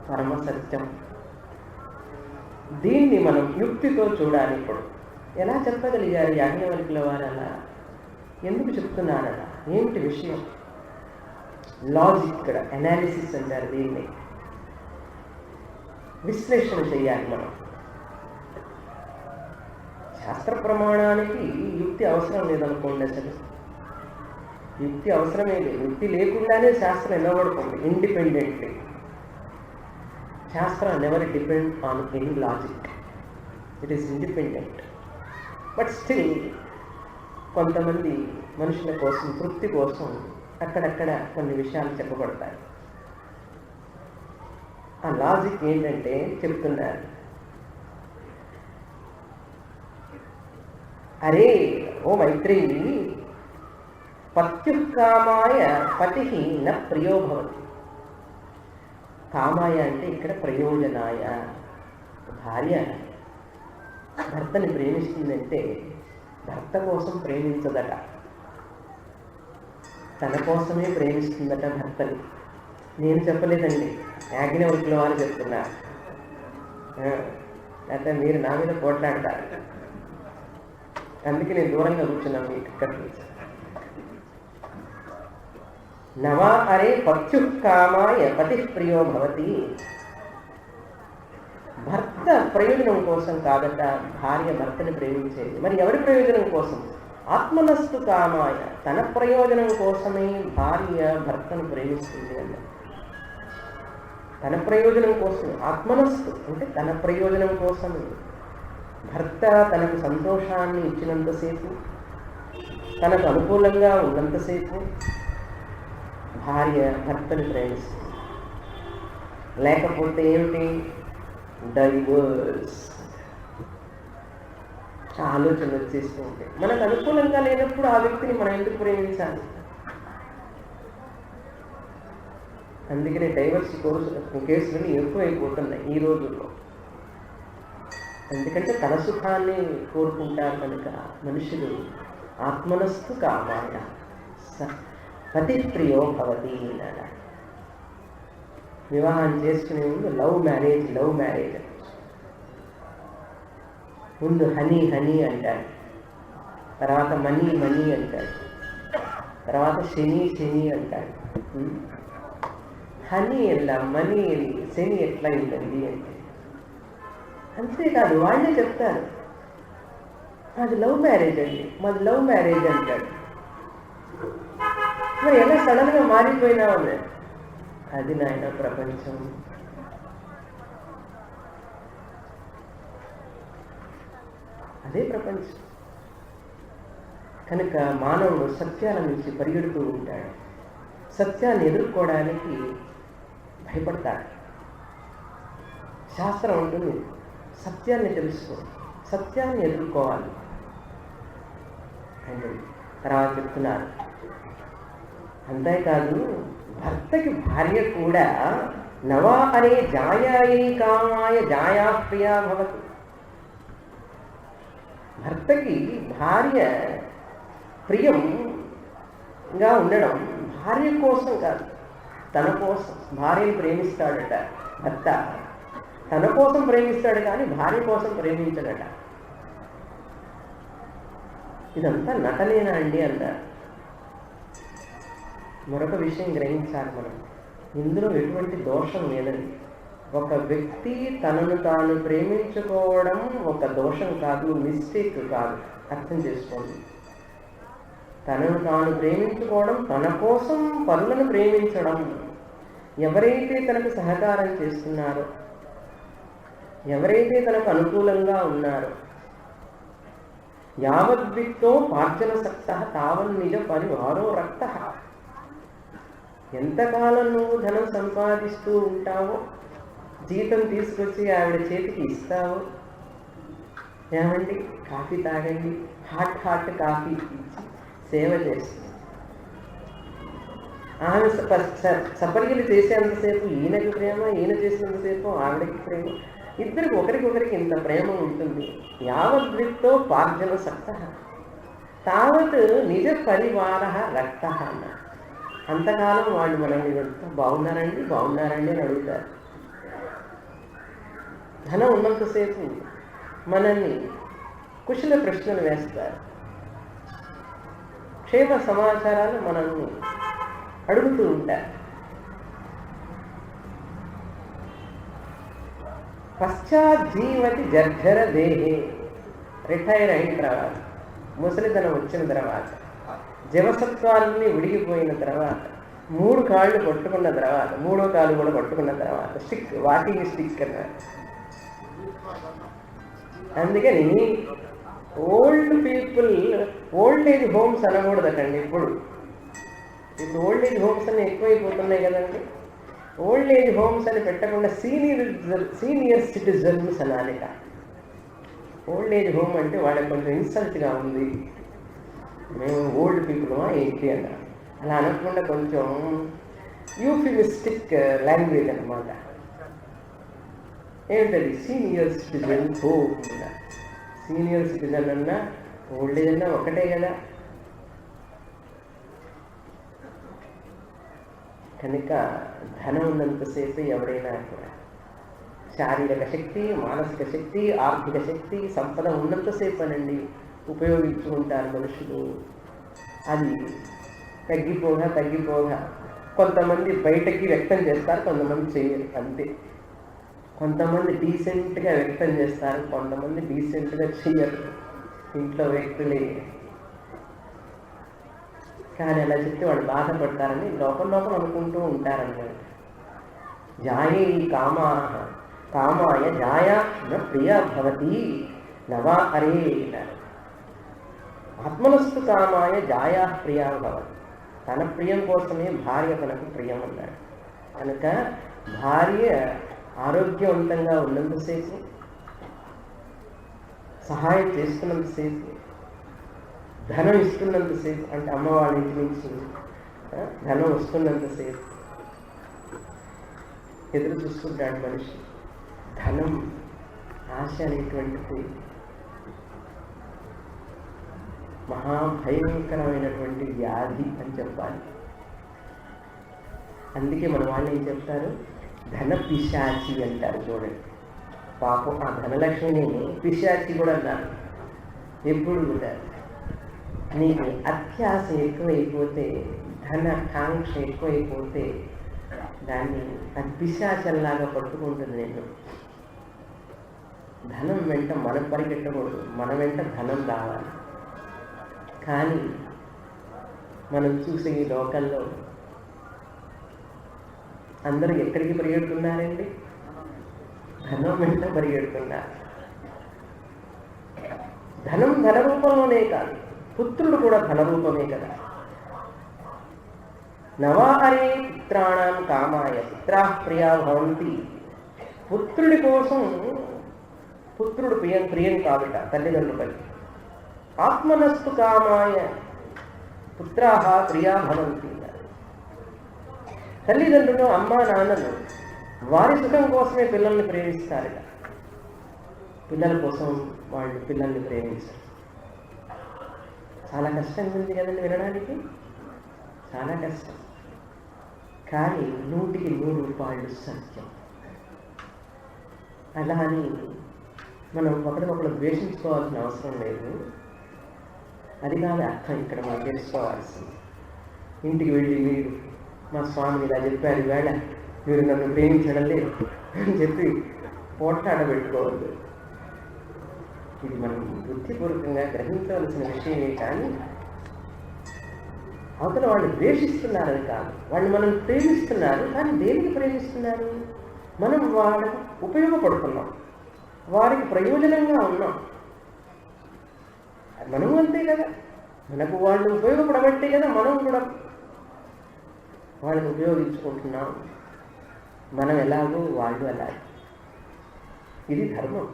పరమసత్యం. దీన్ని మనం యుక్తితో చూడాలి. ఇప్పుడు ఎలా చెప్పగలిగారు యాజ్ఞవల్క్యుల వారు? అలా ఎందుకు చెప్తున్నారట? ఏమిటి విషయం? లాజిక్, ఇక్కడ అనాలిసిస్ అంటారు దీన్ని. విశ్లేషణ చేయాలి మనం. శాస్త్ర ప్రమాణానికి యుక్తి అవసరం లేదనుకోండి. అసలు యుక్తి అవసరమే లేదు. యుక్తి లేకుండానే శాస్త్రం నిలబడుతుంది ఇండిపెండెంట్లీ. శాస్త్రం never depend on any logic, it is independent. But still కొంతమంది మనుషుల కోసం, తృప్తి కోసం అక్కడక్కడ కొన్ని విషయాలు చెప్పబడతాయి. ఆ లాజిక్ ఏంటంటే చెప్తున్నారు, అరే ఓ మైత్రేయి, పత్యుకామాయ పతి న ప్రియో భవతి. కామాయ అంటే ఇక్కడ ప్రయోజనాయ. భార్య భర్తని ప్రేమిస్తుందంటే భర్త కోసం ప్రేమించదట, తన కోసమే ప్రేమిస్తుందట భర్తని. నేను చెప్పలేదండి, యాజ్ఞవల్క్యుల వారు చెప్తున్నారు. అయితే మీరు నా మీద పోట్లాడతారు, అందుకే నేను దూరంగా కూర్చున్నాను మీకు ఇక్కడ నుంచి. నవా అరే పత్యుకామాయ పతి ప్రియో భవతి. భర్త ప్రయోజనం కోసం కాదట భార్య భర్తని ప్రేమించేది. మరి ఎవరి ప్రయోజనం కోసం? ఆత్మనస్తు కామాయ, తన ప్రయోజనం కోసమే భార్య భర్తను ప్రేమిస్తుంది అన్న. తన ప్రయోజనం కోసం, ఆత్మనస్తు అంటే తన ప్రయోజనం కోసమే. భర్త తనకు సంతోషాన్ని ఇచ్చినంతసేపు, తనకు అనుకూలంగా ఉన్నంతసేపు భార్య భర్తని ప్రేమిస్తుంది. లేకపోతే ఏమిటి? డైవర్స్ ఆలోచన వచ్చేస్తూ ఉంటాయి. మనకు అనుకూలంగా లేనప్పుడు ఆ వ్యక్తిని మనం ఎందుకు ప్రేమించాలి? అందుకనే డైవర్స్ కేసులు ఎక్కువైపోతున్నాయి ఈ రోజుల్లో. ఎందుకంటే తన సుఖాన్ని కోరుకుంటారు కనుక మనుషులు. ఆత్మనస్తు కామాయ పతి ప్రియో భవతి అన్నాడు. వివాహం చేసుకునే ముందు లవ్ మ్యారేజ్ ముందు హనీ అంటాడు, తర్వాత మనీ అంటాడు, తర్వాత శని అంటాడు. హనీ ఎలా, మనీ ఎల్లి, శని ఎట్లా ఉంటుంది అంటే. అంతేకాదు వాళ్ళే చెప్తారు, అది లవ్ మ్యారేజ్ అండి, మాది లవ్ మ్యారేజ్ అంటాడు. మరి ఎలా సడన్గా మారిపోయినావు అన్నాడు. అది నాయన ప్రపంచం. అదే ప్రపంచం. కనుక మానవుడు సత్యాల నుంచి పరిగెడుతూ ఉంటాడు. సత్యాన్ని ఎదుర్కోవడానికి భయపడతాడు. శాస్త్రం ఉంటుంది, సత్యాన్ని తెలుసుకో, సత్యాన్ని ఎదుర్కోవాలి అంటే. తర్వాత చెప్తున్నారు, అంతేకాదు భర్తకి భార్య కూడా నవా అనే జాయాయే కామాయ జాయా ప్రియా భవతి. భర్తకి భార్య ప్రియంగా ఉండడం భార్య కోసం కాదు, తన కోసం. భార్యను ప్రేమిస్తాడట భర్త, తన కోసం ప్రేమిస్తాడు కానీ భార్య కోసం ప్రేమించడట. ఇదంతా నటనేనా అండి అన్నారు. మరొక విషయం గ్రహించాలి మనం, ఇందులో ఎటువంటి దోషం లేదండి. ఒక వ్యక్తి తనను తాను ప్రేమించుకోవడం ఒక దోషం కాదు, మిస్టేక్ కాదు. అర్థం చేసుకోండి. తనను తాను ప్రేమించుకోవడం, తన కోసం పరులను ప్రేమించడం. ఎవరైతే తనకు సహకారం చేస్తున్నారో, ఎవరైతే తనకు అనుకూలంగా ఉన్నారో, యావద్విత్తో పార్జన సక్త తావన్ నిజ పరివారో రక్త. ఎంతకాలం నువ్వు ధనం సంపాదిస్తూ ఉంటావో, జీతం తీసుకొచ్చి ఆవిడ చేతికి ఇస్తావు, ఏమండి కాఫీ తాగండి, హాట్ కాఫీ ఇచ్చి సేవ చేస్తుంది. ఆమె సపర్యలు చేసేంతసేపు ఈయనకి ప్రేమ, ఈయన చేసినంతసేపు ఆవిడకి ప్రేమ, ఇద్దరికి ఒకరికొకరికి ఇంత ప్రేమ ఉంటుంది. యావద్విత్తో పార్జన సక్త తావత్ నిజ పరివార రక్త అన్నారు. అంతకాలం వాళ్ళు మనల్ని బాగున్నారండి బాగున్నారండి అని అడుగుతారు. ధనం ఉన్నంతసేపు మనల్ని కుశల ప్రశ్నలు వేస్తారు, క్షేమ సమాచారాలు మనల్ని అడుగుతూ ఉంటారు. పశ్చాజ్జీవతి జర్జర దేహే, రిటైర్ అయిన తర్వాత, ముసలితనం వచ్చిన తర్వాత, జవసత్వాలని విడిగిపోయిన తర్వాత, 3 కాళ్ళు పట్టుకున్న తర్వాత, 3వ కాలు కూడా పట్టుకున్న తర్వాత, స్టిక్, వాకింగ్ స్టిక్ అన్నారు. అందుకని old people old age homes అనకూడదటండి. ఇప్పుడు ఓల్డ్ ఏజ్ హోమ్స్ అని ఎక్కువైపోతున్నాయి కదండి. ఓల్డ్ ఏజ్ హోమ్స్ అని పెట్టకుండా సీనియర్ సిటిజన్స్ అనాలిట. ఓల్డ్ ఏజ్ హోమ్ అంటే వాళ్ళకి కొంచెం ఇన్సల్ట్గా ఉంది, మేము ఓల్డ్ పీపుల్ ఏంటి అన్నారు. అలా అనకుండా కొంచెం యూఫిమిస్టిక్ లాంగ్వేజ్ అనమాట. ఏంటది? Senior citizen home. Senior citizen అన్నా ఓల్డ్ ఏజ్ అన్నా ఒకటే కదా. కనుక ధనం ఉన్నంతసేపు ఎవరైనా శారీరక శక్తి, మానసిక శక్తి, ఆర్థిక శక్తి, సంపద ఉన్నంతసేపు అనండి ఉపయోగించుకుంటారు మనుషులు. అది తగ్గిపోగా కొంతమంది బయటకి వ్యక్తం చేస్తారు, కొంతమంది చేయరు, అంతే. కొంతమంది డీసెంట్గా వ్యక్తం చేస్తారు, కొంతమంది డీసెంట్గా చేయరు, ఇంట్లో వ్యక్తులే. కానీ అలా చెప్తే వాళ్ళు బాధపడతారని లోపల అనుకుంటూ ఉంటారన్నమాట. జాయే కామాయ జాయా న ప్రియా భవతి నవా అరే. ఆత్మనస్తు కామాయ జాయా ప్రియా భవతి. తన ప్రియం కోసమే భార్య తనకు ప్రియం అన్నాడు. కనుక భార్య ఆరోగ్యవంతంగా ఉన్నంతసేపు, సహాయం చేస్తున్నంతసేపు, ధనం ఇస్తున్నంతసేపు, అంటే అమ్మ వాళ్ళ ఇంటి నుంచి ధనం వస్తున్నంతసేపు ఎదురు చూస్తుంటాడు మనిషి. ధనం, ఆశ అనేటువంటిది మహాభయంకరమైనటువంటి వ్యాధి అని చెప్పాలి. అందుకే మన వాళ్ళు ఏం చెప్తారు, ధన పిశాచి అంటారు. చూడండి, పాపం ఆ ధనలక్ష్మిని పిశాచి కూడా అన్నారు. ఎప్పుడు కూడా నీకు అత్యాశ ఎక్కువైపోతే, ధన కాంక్ష ఎక్కువైపోతే దాన్ని అది పిశాచంలాగా పట్టుకుంటుంది. నేను ధనం వెంట మనం పరిగెట్టకూడదు, మన వెంట ధనం రావాలి. కానీ మనం చూసే ఈ లోకంలో అందరూ ఎక్కడికి పరిగెడుతున్నారండి? ధనం వెంట పరిగెడుతున్నారు. ధనం ధన రూపంలోనే కాదు, పుత్రుడు కూడా ధన రూపమే కదా. నవాహరే పుత్రాణం కామాయ పుత్రా ప్రియా భవంతి. పుత్రుడి కోసం పుత్రుడు ప్రియం కాదుట తల్లిదండ్రులకి. ఆత్మనస్తు కామాయ పుత్రా ప్రియా భవంతి. తల్లిదండ్రులు, అమ్మా నాన్నలు వారి సుఖం కోసమే పిల్లల్ని ప్రేమిస్తారట. పిల్లల కోసం వాళ్ళు పిల్లల్ని ప్రేమించారు. చాలా కష్టంగా ఉంది కదండి వినడానికి, చాలా కష్టం. కానీ 100కి 100 సత్యం. అలా అని మనం ఒకరినొకరు ద్వేషించుకోవాల్సిన అవసరం లేదు. అది కాదు అర్థం ఇక్కడ మనం తెలుసుకోవాల్సింది. ఇంటికి వెళ్ళి మీరు మా స్వామిని ఇలా చెప్పారు, ఈవేళ మీరు నన్ను ప్రేమించడం లేదు, అని చెప్పి పోట్లాడబెట్టుకోవద్దు. ఇది మనం బుద్ధిపూర్వకంగా గ్రహించవలసిన విషయమే. కానీ అవతల వాళ్ళు ద్వేషిస్తున్నారని కాదు, వాళ్ళు మనం ప్రేమిస్తున్నారు. కానీ దేనికి ప్రేమిస్తున్నారు? మనం వాళ్ళకి ఉపయోగపడుతున్నాం, వారికి ప్రయోజనంగా ఉన్నాం. మనము అంతే కదా, మనకు వాళ్ళు ఉపయోగపడబట్టే కదా మనం కూడా వాళ్ళని ఉపయోగించుకుంటున్నాం. మనం ఎలాగో వాళ్ళు అలాగే. ఇది ధర్మం.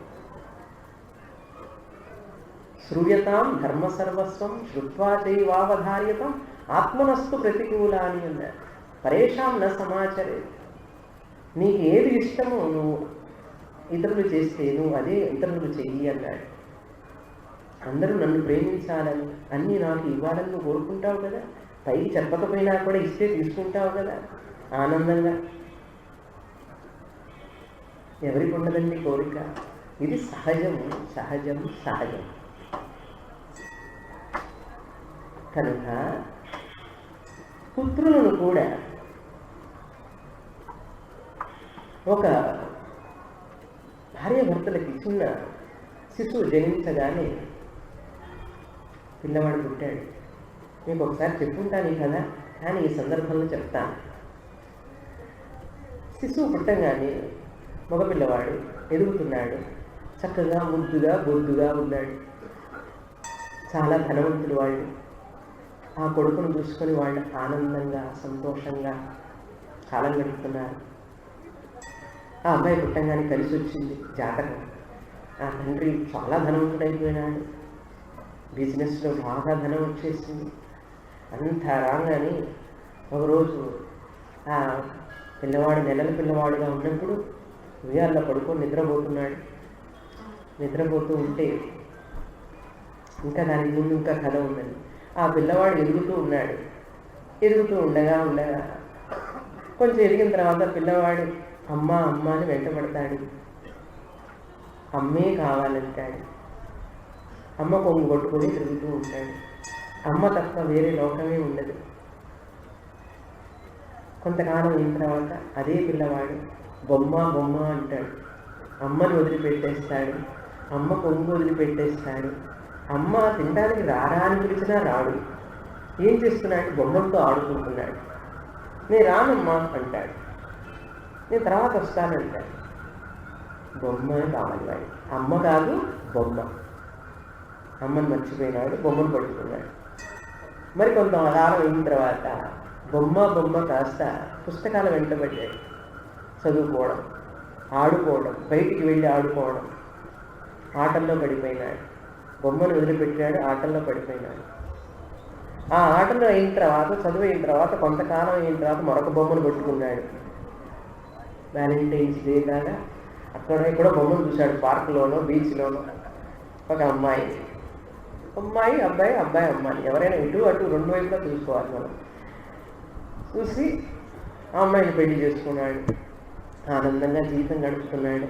శ్రూయతాం ధర్మ సర్వస్వం శ్రుత్వా చైవావధార్యతం ఆత్మనస్తు ప్రతికూలాని అన్నారు. పరేషాం న సమాచరే. నీకు ఏది ఇష్టమో నువ్వు ఇతరులు చేస్తే నువ్వు అదే ఇతరులకు చెయ్యి అన్నాడు. అందరూ నన్ను ప్రేమించాలని, అన్నీ నాకు ఇవ్వాలని నువ్వు కోరుకుంటావు కదా, పైకి చెప్పకపోయినా కూడా ఇస్తే తీసుకుంటావు కదా ఆనందంగా. ఎవరికి ఉండదండి కోరిక? ఇది సహజం సహజం సహజం. కనుక పుత్రులను కూడా ఒక భార్యాభర్తలకి చిన్న శిశువు జనించగానే పిల్లవాడు పుట్టాడు. మీకు ఒకసారి చెప్పుంటాను కదా, కానీ ఈ సందర్భంలో చెప్తాను. శిశువు పుట్టంగానే మగపిల్లవాడు ఎదుగుతున్నాడు, చక్కగా ముద్దుగా బొద్దుగా ఉన్నాడు. చాలా ధనవంతులు వాళ్ళు. ఆ కొడుకును చూసుకొని వాళ్ళు ఆనందంగా సంతోషంగా కాలం గడుపుతున్నారు. ఆ అబ్బాయి పుట్టంగానే కలిసి వచ్చింది జాతకం. ఆ తండ్రి చాలా ధనవంతుడైపోయినాడు, బిజినెస్లో బాగా ధనం వచ్చేసింది. అంతా రాగానే ఒకరోజు ఆ పిల్లవాడు నెలల పిల్లవాడుగా ఉన్నప్పుడు ఉయ్యాల్లో పడుకొని నిద్రపోతున్నాడు. నిద్రపోతూ ఉంటే ఇంకా దానికి ముందు ఇంకా కథ ఉందని, ఆ పిల్లవాడు ఎదుగుతూ ఉన్నాడు. ఎదుగుతూ ఉండగా కొంచెం ఎదిగిన తర్వాత పిల్లవాడు అమ్మ అమ్మ అని వెంటబడతాడు. అమ్మే కావాలంటాడు. అమ్మ కొంగు కొట్టుకొని తిరుగుతూ ఉంటాడు. అమ్మ తప్ప వేరే లోకమే ఉండదు. కొంతకాలం అయిన తర్వాత అదే పిల్లవాడు బొమ్మ బొమ్మ అంటాడు. అమ్మని వదిలిపెట్టేస్తాడు, అమ్మ కొంగు వదిలిపెట్టేస్తాడు. అమ్మ తినడానికి రారా అని పిలిచినా రాడు. ఏం చేస్తున్నాడు? బొమ్మలతో ఆడుకుంటున్నాడు. నేను రానమ్మా అంటాడు. నేను తర్వాత వస్తానంటాడు. బొమ్మ కావాలి వాడి, అమ్మ కాదు బొమ్మ. అమ్మని మర్చిపోయినాడు, బొమ్మను పడుతున్నాడు. మరి కొంతకాలం అయిన తర్వాత బొమ్మ బొమ్మ కాస్త పుస్తకాల వెంటబడ్డాడు. చదువుకోవడం, ఆడుకోవడం, బయటికి వెళ్ళి ఆడుకోవడం, ఆటల్లో పడిపోయినాడు. బొమ్మను వదిలిపెట్టాడు, ఆటల్లో పడిపోయినాడు. ఆ ఆటలు అయిన తర్వాత, చదువు అయిన తర్వాత, కొంతకాలం అయిన తర్వాత మరొక బొమ్మను పట్టుకున్నాడు. వ్యాలంటైన్స్ డే లాగా అక్కడ కూడా బొమ్మను చూశాడు. పార్కులోనో బీచ్లోనో ఒక అమ్మాయి, అబ్బాయి, అబ్బాయి అమ్మాయి, ఎవరైనా ఇటు అటు రెండు వైపులా చూసుకోవాలి మనం. చూసి ఆ అమ్మాయిని పెళ్లి చేసుకున్నాడు. ఆనందంగా జీవితం గడుపుతున్నాడు.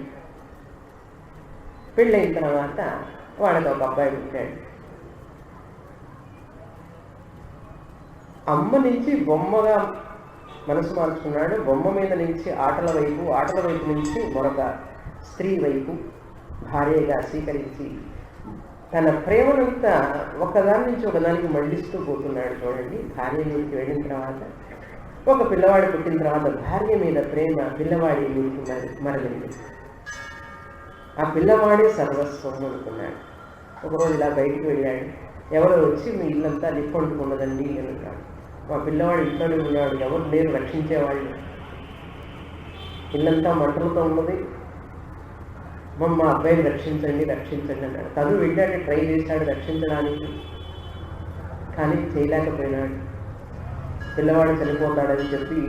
పెళ్ళైన తర్వాత వాడికి ఒక అబ్బాయి పుట్టాడు. అమ్మ నుంచి బొమ్మగా మనసు మార్చుకున్నాడు. బొమ్మ మీద నుంచి ఆటల వైపు, ఆటల వైపు నుంచి మరొక స్త్రీ వైపు భార్యగా స్వీకరించి తన ప్రేమనంతా ఒకదాని నుంచి ఒకదానికి మళ్ళిస్తూ పోతున్నాడు. చూడండి, భార్యలోకి వెళ్ళిన తర్వాత, ఒక పిల్లవాడు పుట్టిన తర్వాత భార్య మీద ప్రేమ పిల్లవాడి మీదకి మరలింది. ఆ పిల్లవాడే సర్వస్వం అనుకున్నాడు. ఒకరోజు ఇలా బయటికి వెళ్ళాడు. ఎవరో వచ్చి మీ ఇల్లంతా నిప్పంటుకున్నదండి అన్నాడు. మా పిల్లవాడు ఇంట్లోనే ఉన్నాడు, ఎవరు లేరు రక్షించేవాళ్ళు, ఇల్లంతా మంటలతో ఉన్నది, మా అబ్బాయిని రక్షించండి రక్షించండి అన్నాడు. తను వెళ్ళాడు, ట్రై చేశాడు రక్షించడానికి, కానీ చేయలేకపోయినాడు. పిల్లవాడు చనిపోతాడని చెప్పి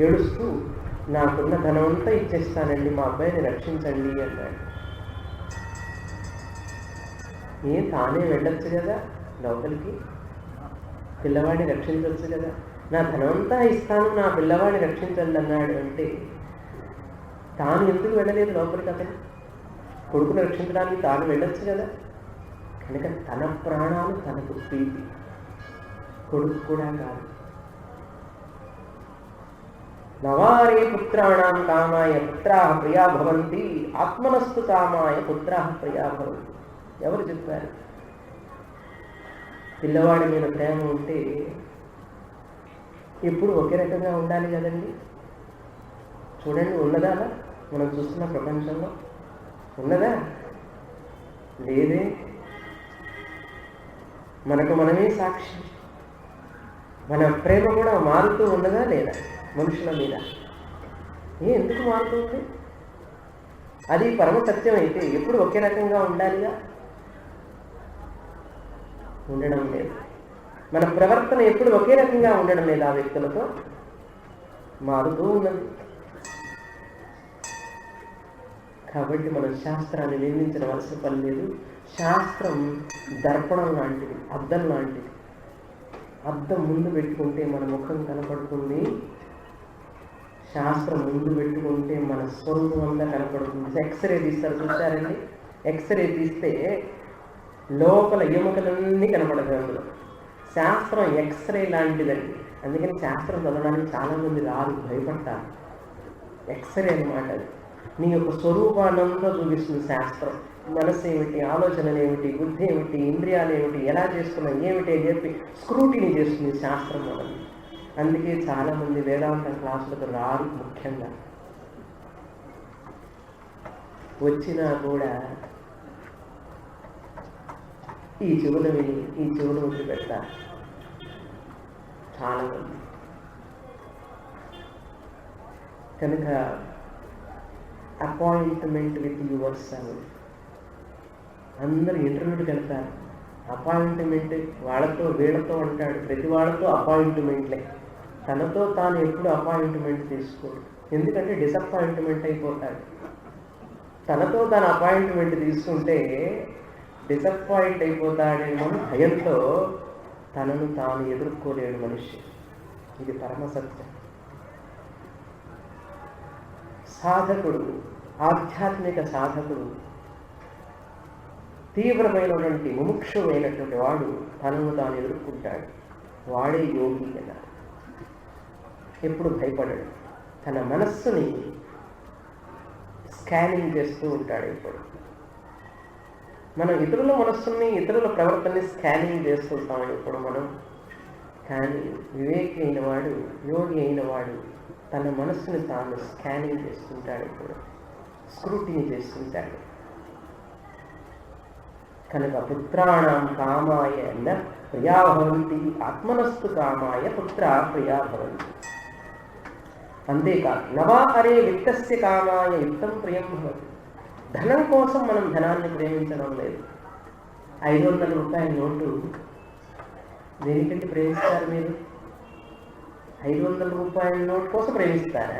ఏడుస్తూ, నాకున్న ధనం అంతా ఇచ్చేస్తానండి, మా అబ్బాయిని రక్షించండి అన్నాడు. తానే వెళ్ళొచ్చు కదా లోపలికి, పిల్లవాడిని రక్షించవచ్చు కదా, నా ధనమంతా ఇస్తాను, నా పిల్లవాడిని రక్షించండి అన్నాడు. అంటే తాను ఎందుకు వెళ్ళలేదు లోపలికి? అతను కొడుకును రక్షించడానికి తాను వెళ్ళొచ్చు కదా. కనుక తన ప్రాణాలు తనకు ప్రీతి, కొడుకు కూడా కాదు. నవారే పుత్రాణం కామాయ పుత్రా ప్రియా భవంతి, ఆత్మనస్తు కామాయ పుత్రా ప్రియా భవంతి. ఎవరు చెప్పారు? పిల్లవాడి మీద ప్రేమ ఉంటే ఎప్పుడు ఒకే రకంగా ఉండాలి కదండి. చూడండి, ఉన్నదా మనం చూస్తున్న ప్రపంచంలో? ఉన్నదా? లేదే. మనకు మనమే సాక్షి. మన ప్రేమ కూడా మారుతూ ఉన్నదా లేదా మనుషుల మీద? ఎందుకు మారుతుంది? అది పరమ సత్యం అయితే ఎప్పుడు ఒకే రకంగా ఉండాలిగా. ఉండడం లేదు. మన ప్రవర్తన ఎప్పుడు ఒకే రకంగా ఉండడం లేదు. ఆ వ్యక్తులతో మారుతూ ఉన్నది. కాబట్టి మనం శాస్త్రాన్ని నిర్మించవలసిన పని లేదు. శాస్త్రం దర్పణం లాంటిది, అద్దం లాంటిది. అద్దం ముందు పెట్టుకుంటే మన ముఖం కనపడుతుంది, శాస్త్రం ముందు పెట్టుకుంటే మన స్వరూపం అంతా కనపడుతుంది. ఎక్స్రే తీస్తారు, చూశారండి? ఎక్స్రే తీస్తే లోపల ఎముకలన్నీ కనపడతాయి అందులో. శాస్త్రం ఎక్స్రే లాంటిదండి. అందుకని శాస్త్రం చదవడానికి చాలామంది రారు, భయపడతారు. ఎక్స్రే అన్నమాట అది. నీ యొక్క స్వరూపానంతా చూపిస్తుంది శాస్త్రం. మనసు ఏమిటి, ఆలోచనలు ఏమిటి, బుద్ధి ఏమిటి, ఇంద్రియాలు ఏమిటి, ఎలా చేసుకున్నాం ఏమిటి అని చెప్పి స్క్రూటినీ చేస్తుంది శాస్త్రం మనల్ని. అందుకే చాలామంది వేదాంతం క్లాసులకు రారు. ముఖ్యంగా వచ్చినా కూడా ఈ చెవులు విని ఈ చెవులు వదిలిపెడతారు చాలామంది. కనుక అపాయింట్మెంట్ విత్ యువర్ సెల్ఫ్. అందరూ ఇంటర్వ్యూకి వెళ్తారు. అపాయింట్మెంట్ వాళ్ళతో వీళ్ళతో అంటాడు. ప్రతి వాళ్ళతో అపాయింట్మెంట్లే. తనతో తాను ఎప్పుడు అపాయింట్మెంట్ తీసుకోడు. ఎందుకంటే డిసప్పాయింట్మెంట్ అయిపోతాడు. తనతో తాను అపాయింట్మెంట్ తీసుకుంటే డిసప్పాయింట్ అయిపోతాడేమో భయంతో తనను తాను ఎదుర్కోలేడు మనిషి. ఇది పరమసత్యం. సాధకుడు, ఆధ్యాత్మిక సాధకుడు, తీవ్రమైనటువంటి ముముక్షువైనటువంటి వాడు తనను తాను ఎదుర్కొంటాడు. వాడే యోగి కదా. ఎప్పుడు భయపడడు. తన మనస్సుని స్కానింగ్ చేస్తూ ఉంటాడు ఎప్పుడు. మనం ఇతరుల మనస్సుని, ఇతరుల ప్రవర్తనని స్కానింగ్ చేస్తుంటాం ఇప్పుడు మనం. కానీ వివేకి అయిన వాడు, యోగి అయిన వాడు తన మనస్సుని తాను స్కానింగ్ చేస్తుంటాడు ఇప్పుడు, స్క్రూటినీ చేస్తుంటాడు. కనుక పుత్రాణం కామాయ న ప్రియా భవంతి, ఆత్మనస్తు కామాయ పుత్రా ప్రియా భవంతి. అంతేకాదు నవా అరే విత్తస్య కామాయ యుక్తం ప్రియం భవతి. ధనం కోసం మనం ధనాన్ని ప్రేమించడం లేదు. 500 రూపాయల నోటు దేనికంటే ప్రేమిస్తారు మీరు? 500 రూపాయల నోటు కోసం ప్రేమిస్తారా?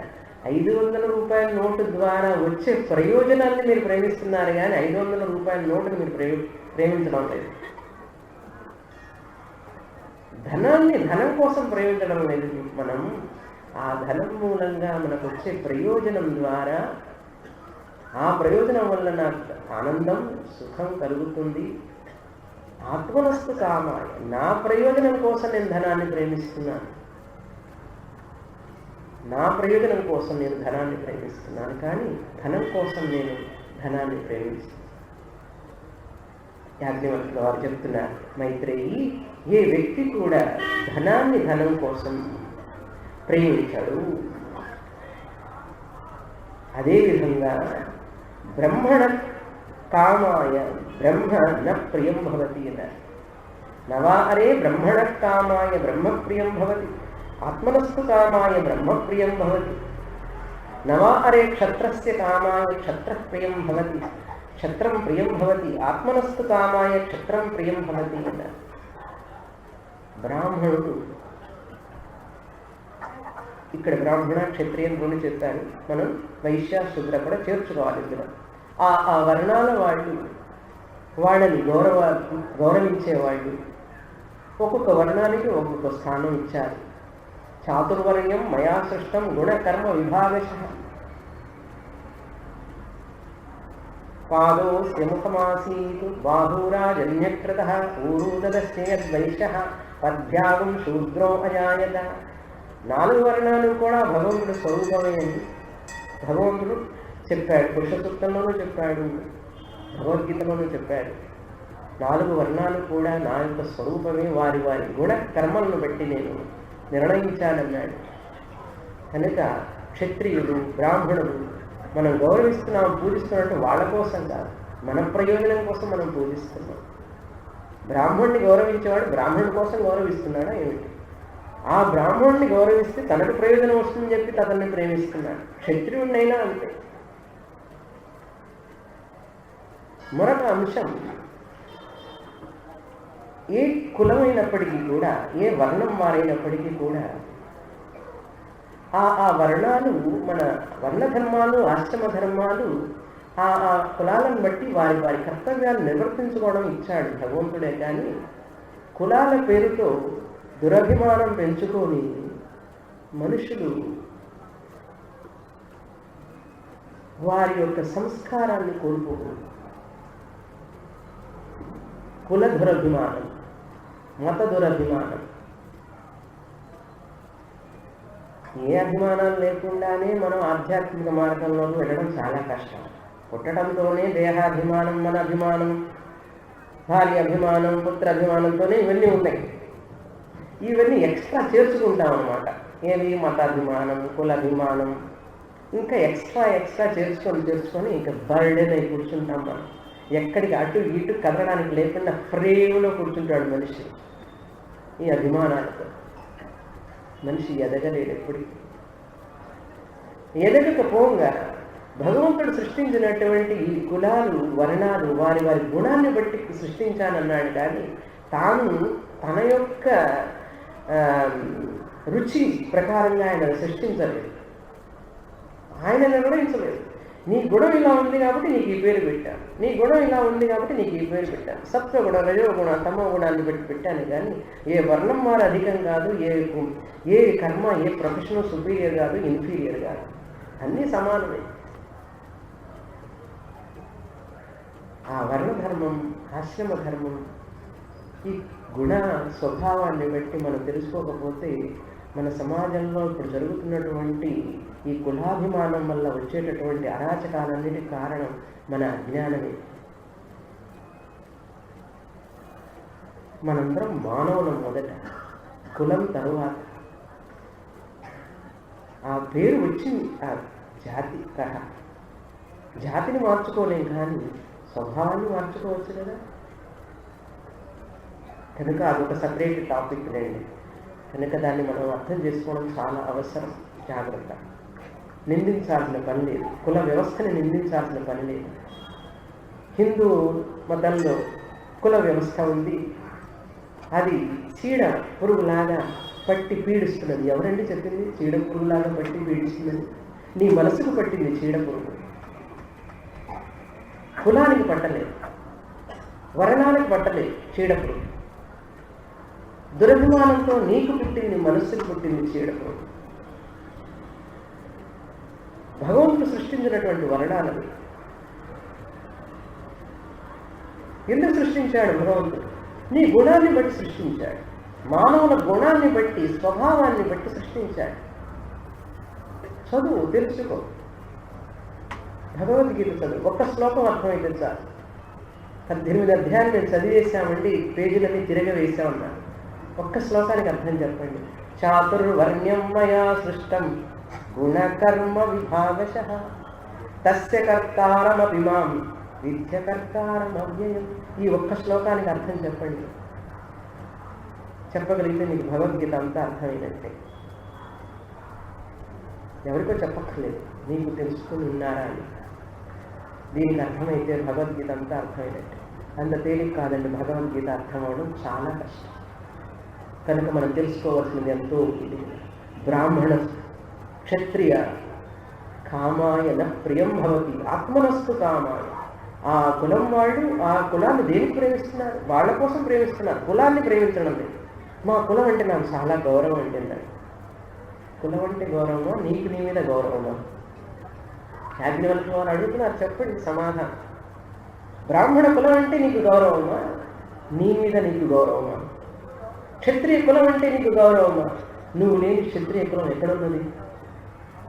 500 రూపాయల నోటు ద్వారా వచ్చే ప్రయోజనాన్ని మీరు ప్రేమిస్తున్నారు, కానీ 500 రూపాయల నోటుని మీరు ప్రేమించడం లేదు. ధనాన్ని ధనం కోసం ప్రేమించడం లేదు మనం. ఆ ధనం మూలంగా మనకు వచ్చే ప్రయోజనం ద్వారా, ఆ ప్రయోజనం వల్ల నాకు ఆనందం, సుఖం కలుగుతుంది. ఆత్మనస్తు కామాయ, నా ప్రయోజనం కోసం నేను ధనాన్ని ప్రేమిస్తున్నాను. నా ప్రయోజనం కోసం నేను ధనాన్ని ప్రేమిస్తున్నాను, కానీ ధనం కోసం నేను ధనాన్ని ప్రేమిస్తున్నాను. యాజ్ఞవల్క్యుల వారు చెప్తున్నారు, మైత్రేయి, ఏ వ్యక్తి కూడా ధనాన్ని ధనం కోసం ప్రేమించాడు, అదేవిధంగా బ్రహ్మణ కామాయ బ్రహ్మ న ప్రియం భవతి అన్నారు. నవా అరే బ్రహ్మణ కామాయ బ్రహ్మ ప్రియం భవతి, ఆత్మనస్తు కామాయ బ్రహ్మ ప్రియం భవతి. నవా అరే క్షత్రస్య కామాయ క్షత్ర ప్రియం భవతి, క్షత్రం ప్రియం భవతి. ఆత్మనస్తు కామాయ క్షత్రం ప్రియం భవతి అన్నారు. బ్రాహ్మణుడు, ఇక్కడ బ్రాహ్మణ క్షత్రియం రెండు చెప్పారు, మనం వైశ్య శూద్ర కూడా చేర్చుకోవాలి ఇందులో. ఆ వర్ణాల వాళ్ళు, వాళ్ళని గౌరవించేవాళ్ళు ఒక్కొక్క వర్ణానికి ఒక్కొక్క స్థానం ఇచ్చారు. చాతుర్వర్ణ్యం మయా సృష్టం గుణకర్మ విభాగశః. పాదోస్య ముఖమాసీత్ బాహూరాజన్యకృతః ఊరూదదస్య యద్వైశ్యః పద్భ్యాగం శూద్రో అజాయత. 4 వర్ణాలు కూడా భగవంతుడు స్వరూపమే అని భగవంతుడు చెప్పాడు. పురుష సూక్తంలోనూ చెప్పాడు, భగవద్గీతలోనూ చెప్పాడు. 4 వర్ణాలు కూడా నా యొక్క స్వరూపమే, వారి వారి గుణ కర్మలను బట్టి నేను నిర్ణయించానన్నాడు. కనుక క్షత్రియులు, బ్రాహ్మణులు మనం గౌరవిస్తున్నాం, పూజిస్తున్నట్టు వాళ్ళ కోసం కాదు, మన ప్రయోజనం కోసం మనం పూజిస్తున్నాం. బ్రాహ్మణుడిని గౌరవించేవాడు బ్రాహ్మణుడి కోసం గౌరవిస్తున్నాడా ఏమిటి? ఆ బ్రాహ్మణుడిని గౌరవిస్తే తనకు ప్రయోజనం వస్తుందని చెప్పి అతన్ని ప్రేమిస్తున్నాడు. క్షత్రియుడినైనా అంతే. మరొక అంశం, ఏ కులమైనప్పటికీ కూడా, ఏ వర్ణం వారైనప్పటికీ కూడా ఆ వర్ణాలు, మన వర్ణధర్మాలు, ఆశ్రమ ధర్మాలు, ఆ కులాలను బట్టి వారి వారి కర్తవ్యాలు నిర్వర్తించుకోవడం ఇచ్చాడు భగవంతుడే. కానీ కులాల పేరుతో దురభిమానం పెంచుకొని మనుషులు వారి యొక్క సంస్కారాన్ని కోల్పోకూడదు. కుల దురభిమానం, మత దురభిమానం, ఏ అభిమానాలు లేకుండానే మనం ఆధ్యాత్మిక మార్గంలో వెళ్ళడం చాలా కష్టం. పుట్టడంతోనే దేహాభిమానం, మన అభిమానం, భార్య అభిమానం, పుత్ర అభిమానంతోనే ఇవన్నీ ఉన్నాయి. ఇవన్నీ ఎక్స్ట్రా చేర్చుకుంటాం అన్నమాట. ఏవి? మతాభిమానం, కులాభిమానం, ఇంకా ఎక్స్ట్రా చేర్చుకొని ఇంకా బర్డెన్ అయి కూర్చుంటాం మనం. ఎక్కడికి అటు ఇటు కదలడానికి లేకుండా ఫ్రేమ్లో కూర్చుంటాడు మనిషి. ఈ అభిమానాలతో మనిషి ఎదగలేడు. ఎప్పటికీ ఎదగకపోగా భగవంతుడు సృష్టించినటువంటి ఈ కులాలు, వర్ణాలు వారి వారి గుణాన్ని బట్టి సృష్టించానన్నాడు. కానీ తాను తన యొక్క రుచి ప్రకారంగా ఆయన సృష్టించలేదు, ఆయన నిర్ణయించలేదు. నీ గుణం ఇలా ఉంది కాబట్టి నీకు ఈ పేరు పెట్టాను, నీ గుణం ఇలా ఉంది కాబట్టి నీకు ఈ పేరు పెట్టాను. సత్వగుణ, రజోగుణ, తమో గుణాన్ని బట్టి పెట్టాను. కానీ ఏ వర్ణం వారు అధికం కాదు, ఏ కర్మ, ఏ ప్రొఫెషన్ సుపీరియర్ కాదు, ఇన్ఫీరియర్ కాదు, అన్నీ సమానమే. ఆ వర్ణధర్మం, ఆశ్రమ ధర్మం, ఈ గుణ స్వభావాన్ని బట్టి మనం తెలుసుకోకపోతే మన సమాజంలో ఇప్పుడు జరుగుతున్నటువంటి ఈ కులాభిమానం వల్ల వచ్చేటటువంటి అరాచకాలన్నిటికి కారణం మన అజ్ఞానమే. మనందరం మానవులం మొదట, కులం తరువాత. ఆ పేరు వచ్చింది ఆ జాతి తరహా. జాతిని మార్చుకోలేం కానీ స్వభావాన్ని మార్చుకోవచ్చు కదా. కనుక అదొక సపరేట్ టాపిక్ రండి. కనుక దాన్ని మనం అర్థం చేసుకోవడం చాలా అవసరం. జాగ్రత్త. నిందించాల్సిన పని లేదు, కుల వ్యవస్థని నిందించాల్సిన పని లేదు. హిందూ మతంలో కుల వ్యవస్థ ఉంది, అది చీడ పురుగులాగా పట్టి పీడిస్తున్నది. ఎవరండి చెప్పింది చీడ పురుగులాగా పట్టి పీడిస్తున్నది? నీ మనసుకు పట్టింది చీడ పురుగు, కులానికి పట్టలేదు, వర్ణానికి పట్టలేదు చీడ పురుగు. దురభిమానంతో నీకు పుట్టింది, మనస్సుకు పుట్టింది చీడ పురుగు. భగవంతుడు సృష్టించినటువంటి వర్ణాలను ఎందుకు సృష్టించాడు భగవంతుడు? నీ గుణాన్ని బట్టి సృష్టించాడు. మానవుల గుణాన్ని బట్టి, స్వభావాన్ని బట్టి సృష్టించాడు. చదువు, తెలుసుకో, భగవద్గీత చదువు. ఒక్క శ్లోకం అర్థమైతే చాలు. 18 అధ్యాయాలు మేము చదివేశామండి, పేజీలన్నీ తిరగవేశామన్నాను. ఒక్క శ్లోకానికి అర్థం చెప్పండి. చాతుర్వర్ణ్యం మయా సృష్టం గుణకర్మ విభాగశః తస్య కర్తారమపి మాం విద్యకర్తారమవ్యయం. ఈ ఒక్క శ్లోకానికి అర్థం చెప్పండి. చెప్పగలిగితే నీకు భగవద్గీత అంతా అర్థమైనట్టే. ఎవరికో చెప్పక్కర్లేదు, నీకు తెలుసుకుని ఉన్నారా అని. దీనికి అర్థమైతే భగవద్గీత అంతా అర్థమైనట్టే. అంత తేలిక కాదండి భగవద్గీత అర్థం అవడం, చాలా కష్టం. కనుక మనం తెలుసుకోవాల్సింది ఎంతో ఇది. బ్రాహ్మణ క్షత్రియ కామాయ న ప్రియం భవతి ఆత్మనస్తు కామాయ. ఆ కులం వాళ్ళు ఆ కులాన్ని దేనికి ప్రేమిస్తున్నారు? వాళ్ళ కోసం ప్రేమిస్తున్నారు, కులాన్ని ప్రేమించడం లేదు. మా కులం అంటే నాకు చాలా గౌరవం అంటున్నాడు. కులం అంటే గౌరవమా, నీకు నీ మీద గౌరవమా? యాజ్ఞవల్క్య వారు అడుగుతున్నారు, చెప్పండి సమాధానం. బ్రాహ్మణ కులం అంటే నీకు గౌరవమా, నీ మీద నీకు గౌరవమా? క్షత్రియ కులం అంటే నీకు గౌరవమా, నువ్వు లేని క్షత్రియ కులం ఎక్కడున్నది?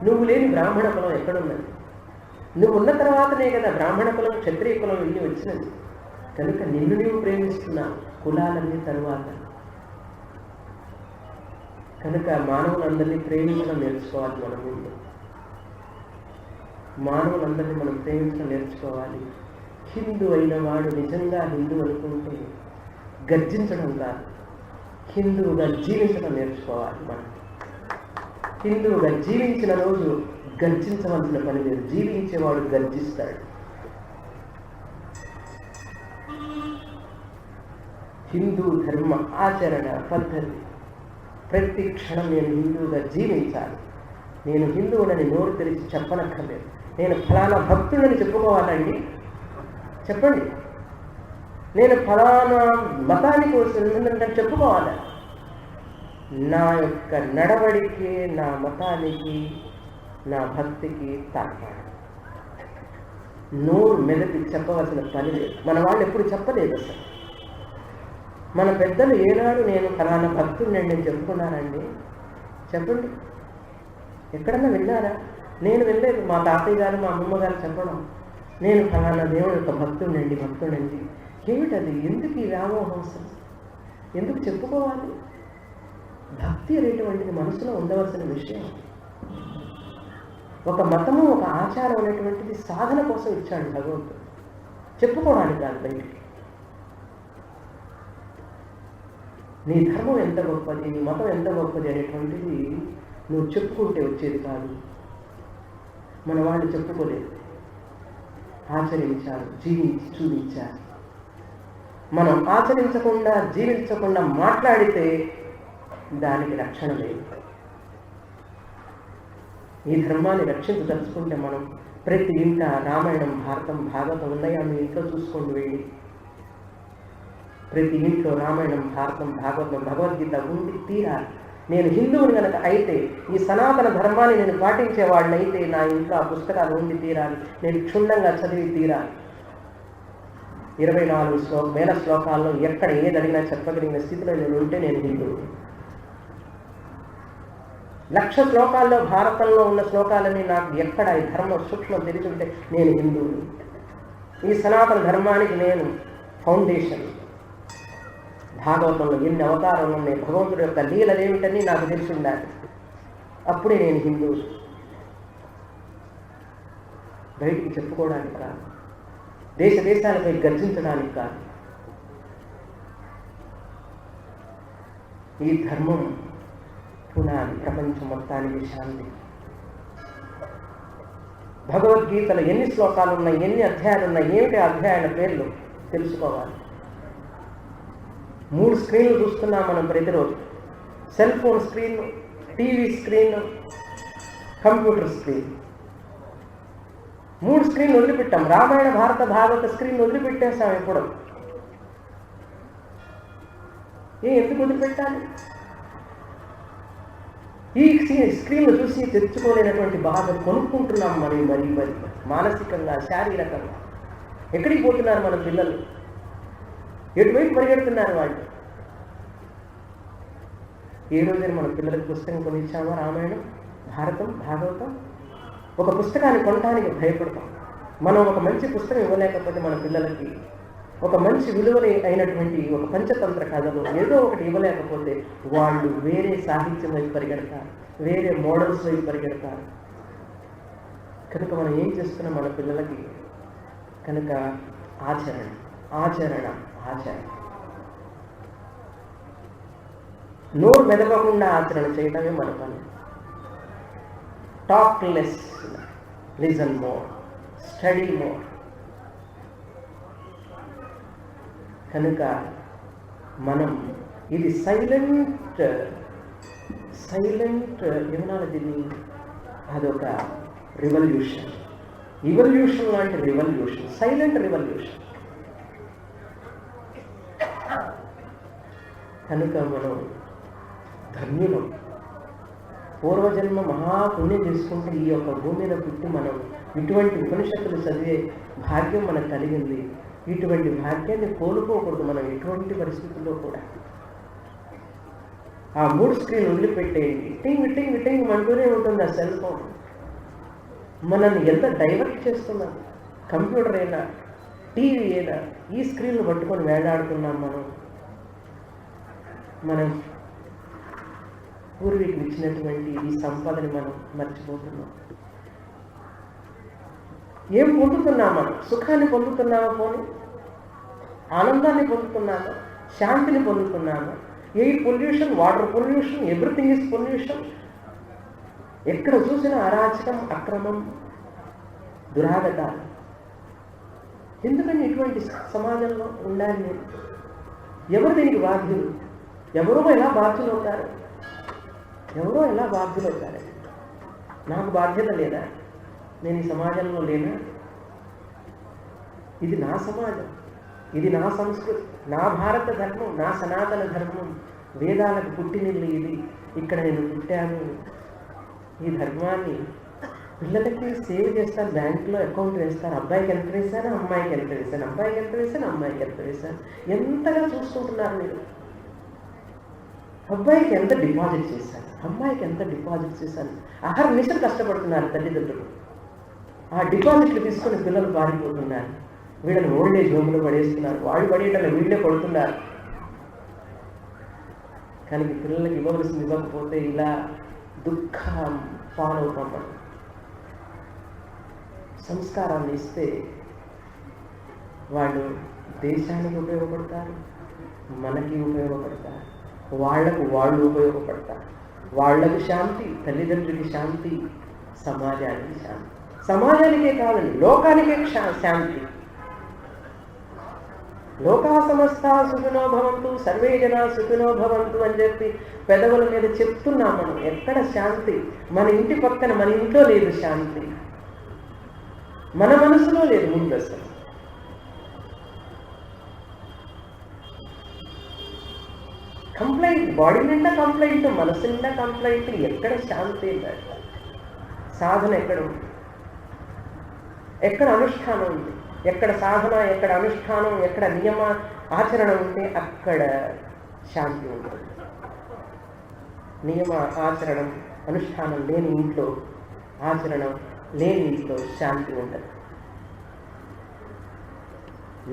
నువ్వు లేని బ్రాహ్మణ కులం ఎక్కడున్నది? నువ్వు ఉన్న తర్వాతనే కదా బ్రాహ్మణ కులం క్షత్రియ కులం వెళ్ళి వచ్చినది. కనుక నిన్ను నీవు ప్రేమిస్తున్నావు, కులాలన్నీ తరువాత. కనుక మానవులందరినీ ప్రేమించడం నేర్చుకోవాలి. మనం ముందు మానవులందరినీ మనం ప్రేమించడం నేర్చుకోవాలి. హిందూ అయిన వాడు నిజంగా హిందూ అనుకుంటే గర్జించడం కాదు, హిందువుగా జీవించడం నేర్చుకోవాలి. మనం హిందువుగా జీవించిన రోజు గర్జించవలసిన పని లేదు. జీవించేవాడు గర్జిస్తాడు. హిందూ ధర్మ ఆచరణ పద్ధతి ప్రతి క్షణం నేను హిందువుగా జీవించాలి. నేను హిందువులని నోరు తెరిచి చెప్పనక్కర్లేదు. నేను ఫలానా భక్తుడని చెప్పుకోవాలండి? చెప్పండి. నేను ఫలానా మతానికి వస్తుందని చెప్పుకోవాలి. నా యొక్క నడవడికి, నా మతానికి, నా భక్తికి తాకాలి. నోరు మెదపి చెప్పవలసిన పని లేదు. మన వాళ్ళు ఎప్పుడు చెప్పలేదు అసలు. మన పెద్దలు ఏనాడు నేను ఫలానా భక్తుడిని చెప్పుకున్నారండి? చెప్పండి. ఎక్కడన్నా విన్నారా? నేను వెళ్ళలేదు. మా తాతయ్య గారు, మా అమ్మమ్మ గారు చెప్పడం, నేను ఫలానా దేవుడు యొక్క భక్తుడండి. ఏమిటది? ఎందుకు ఈ వ్యామోహం? ఎందుకు చెప్పుకోవాలి? భక్తి అనేటువంటిది మనసులో ఉండవలసిన విషయం. ఒక మతము, ఒక ఆచారం అనేటువంటిది సాధన కోసం ఇచ్చాడు భగవంతుడు, చెప్పుకోవడానికి కాదు బయటికి. నీ ధర్మం ఎంత గొప్పది, నీ మతం ఎంత గొప్పది అనేటువంటిది నువ్వు చెప్పుకుంటే వచ్చేది కాదు. మన వాళ్ళు చెప్పుకోలేదు, ఆచరించారు, జీవించి చూపించారు. మనం ఆచరించకుండా, జీవించకుండా మాట్లాడితే దానికి రక్షణ లేదు. ఈ ధర్మాన్ని రక్షించదలుచుకుంటే మనం ప్రతి ఇంట రామాయణం, భారతం, భాగవతం ఉన్నాయా? మీ ఇంట్లో చూసుకోండి వెళ్ళి. ప్రతి ఇంట్లో రామాయణం, భారతం, భాగవతం, భగవద్గీత ఉండి తీరాలి. నేను హిందువుని కనుక అయితే, ఈ సనాతన ధర్మాన్ని నేను పాటించేవాడిని అయితే, నా ఇంట్లో ఆ పుస్తకాలు ఉండి తీరాలి. నేను క్షుణ్ణంగా చదివి తీరాలి. 24,000 శ్లోకాల్లో ఎక్కడ ఏది అడిగినా చెప్పగలిగిన స్థితిలో నేను ఉంటే నేను హిందువు. 1,00,000 శ్లోకాల్లో భారతంలో ఉన్న శ్లోకాలని నాకు ఎక్కడ ఈ ధర్మ సూక్ష్మం తెలిసి నేను హిందువుని. ఈ సనాతన ధర్మానికి నేను ఫౌండేషన్. భాగవతంలో ఎన్ని అవతారాలు ఉన్నాయి, భగవంతుడి యొక్క లీలలు ఏమిటని నాకు తెలిసి ఉండాలి. అప్పుడే నేను హిందువు. బయటికి చెప్పుకోవడానికి కాదు, దేశాలపై గర్జించడానికి కాదు. ఈ ధర్మం పునాది ప్రపంచం మొత్తానికి శాంతి. భగవద్గీతలో ఎన్ని శ్లోకాలు ఉన్నాయి, ఎన్ని అధ్యాయాలు ఉన్నాయి, ఏమిటి అధ్యాయాల పేర్లు తెలుసుకోవాలి. 3 స్క్రీన్లు చూస్తున్నాం మనం ప్రతిరోజు. Cell phone screen, TV screen, computer screen. 3 స్క్రీన్లు వదిలిపెట్టాం. రామాయణ, భారత, భాగవత స్క్రీన్ వదిలిపెట్టేస్తాం. ఇప్పుడు ఎందుకు వదిలిపెట్టాలి? ఈ స్క్రీన్లు చూసి తెచ్చుకోలేనటువంటి బాధలు కొనుక్కుంటున్నాం మరి మానసికంగా, శారీరకంగా. ఎక్కడికి పోతున్నారు మన పిల్లలు? ఎటువైపు పరిగెడుతున్నారు వాళ్ళు? ఏ రోజైనా మన పిల్లలకు పుస్తకం కొనిచ్చామా? రామాయణం, భారతం, భాగవతం. ఒక పుస్తకాన్ని కొనడానికి భయపడతాం. మనం ఒక మంచి పుస్తకం ఇవ్వలేకపోతే మన పిల్లలకి, ఒక మంచి విలువలు అయినటువంటి ఒక పంచతంత్ర కథలు ఏదో ఒకటి ఇవ్వలేకపోతే వాళ్ళు వేరే సాహిత్యం వైపు పరిగెడతారు, వేరే మోడల్స్ వైపు పరిగెడతారు. కనుక మనం ఏం చేస్తున్నాం మన పిల్లలకి? కనుక ఆచరణ, ఆచరణ, ఆచరణ. నోరు మెదపకుండా ఆచరణ చేయడమే మన పని. Talk less, listen more, study more. కనుక మనం ఇది సైలెంట్ ఏమనాలి దీన్ని? అదొక రివల్యూషన్, ఇవల్యూషన్ లాంటి రివల్యూషన్, సైలెంట్ రివల్యూషన్. కనుక మనం ధన్యులం. పూర్వజన్మ మహాపుణ్యం చేసుకుంటే ఈ యొక్క భూమి మీద పుట్టి మనం ఇటువంటి ఉపనిషత్తులు చదివే భాగ్యం మనకు కలిగింది. ఇటువంటి భాగ్యాన్ని కోల్పోకూడదు మనం ఎటువంటి పరిస్థితుల్లో కూడా. ఆ 3 స్క్రీన్ వదిలిపెట్టేయండి. టింగ్ టింగ్ టింగ్ అంటూనే ఉంటుంది ఆ సెల్ ఫోన్. మనల్ని ఎంత డైవర్ట్ చేస్తున్నాం. కంప్యూటర్ అయినా టీవీ అయినా ఈ స్క్రీన్లు పట్టుకొని వేలాడుతున్నాం. మనం పూర్వీకులు ఇచ్చినటువంటి ఈ సంపదని మనం మర్చిపోతున్నాం. ఏం పొందుతున్నాం? మనం సుఖాన్ని పొందుతున్నామా? పోనీ ఆనందాన్ని పొందుతున్నామా? శాంతిని పొందుతున్నామా? Air pollution, water pollution, everything is pollution. ఎక్కడ చూసినా అరాచకం, అక్రమం, దురాగతాలు. ఎందుకని ఇటువంటి సమాజంలో ఉండాలి నేను? ఎవరు దీనికి బాధ్యులు? ఎవరో ఎలా బాధ్యులు అవుతారు? ఎవరో ఎలా బాధ్యులు అవుతారు? నాకు బాధ్యత లేదా? నేను ఈ సమాజంలో లేనా? ఇది నా సమాజం, ఇది నా సంస్కృతి, నా భారత ధర్మం, నా సనాతన ధర్మం, వేదాలకు పుట్టినిల్లు ఇది. ఇక్కడ నేను పుట్టాను. ఈ ధర్మాన్ని పిల్లలకి సేవ్ చేస్తారు, బ్యాంకులో అకౌంట్ వేస్తారు. అబ్బాయికి ఎంత వేశాను, అమ్మాయికి ఎంత వేశాను, అబ్బాయికి ఎంత వేశాను, అమ్మాయికి ఎంత వేశాను. ఎంతగా చూసుకుంటున్నారు మీరు? అబ్బాయికి ఎంత డిపాజిట్ చేశాను, అమ్మాయికి ఎంత డిపాజిట్ చేశాను. అహర్నిశలు కష్టపడుతున్నారు తల్లిదండ్రులు. ఆ డిపాజిట్లు తీసుకుని పిల్లలు పారిపోతున్నారు. వీళ్ళని ఓల్డేజ్ హోమ్లో పడేస్తున్నారు. వాళ్ళు పడేటప్పుడు వీళ్ళే పడుతున్నారు. కానీ పిల్లలకి ఇవ్వవలసింది ఇవ్వకపోతే ఇలా దుఃఖం పాలవుతాం. మనం సంస్కారాన్ని ఇస్తే వాళ్ళు దేశానికి ఉపయోగపడతారు, మనకి ఉపయోగపడతారు, వాళ్లకు వాళ్ళు ఉపయోగపడతారు. వాళ్లకు శాంతి, తల్లిదండ్రులకి శాంతి, సమాజానికి శాంతి. సమాజానికే కాదండి, లోకానికే శాంతి. లోకా సమస్తా సుఖినో భవంతు, సర్వే జనా సుఖినో భవంతు అని చెప్పి పెదవుల మీద చెప్తున్నాం మనం. ఎక్కడ శాంతి? మన ఇంటి పక్కన, మన ఇంట్లో లేదు శాంతి, మన మనసులో లేదు ముందు. అసలు కంప్లైంట్, బాడీ నిండా కంప్లైంట్, మనసు నిండా కంప్లైంట్. ఎక్కడ శాంతి? సాధన ఎక్కడ ఉంది? ఎక్కడ అనుష్ఠానం ఉంది? ఎక్కడ సాధన, ఎక్కడ అనుష్ఠానం, ఎక్కడ నియమ ఆచరణ ఉంటే అక్కడ శాంతి ఉంటుంది. నియమ ఆచరణం, అనుష్ఠానం లేని ఇంట్లో, ఆచరణ లేని ఇంట్లో శాంతి ఉంటుంది.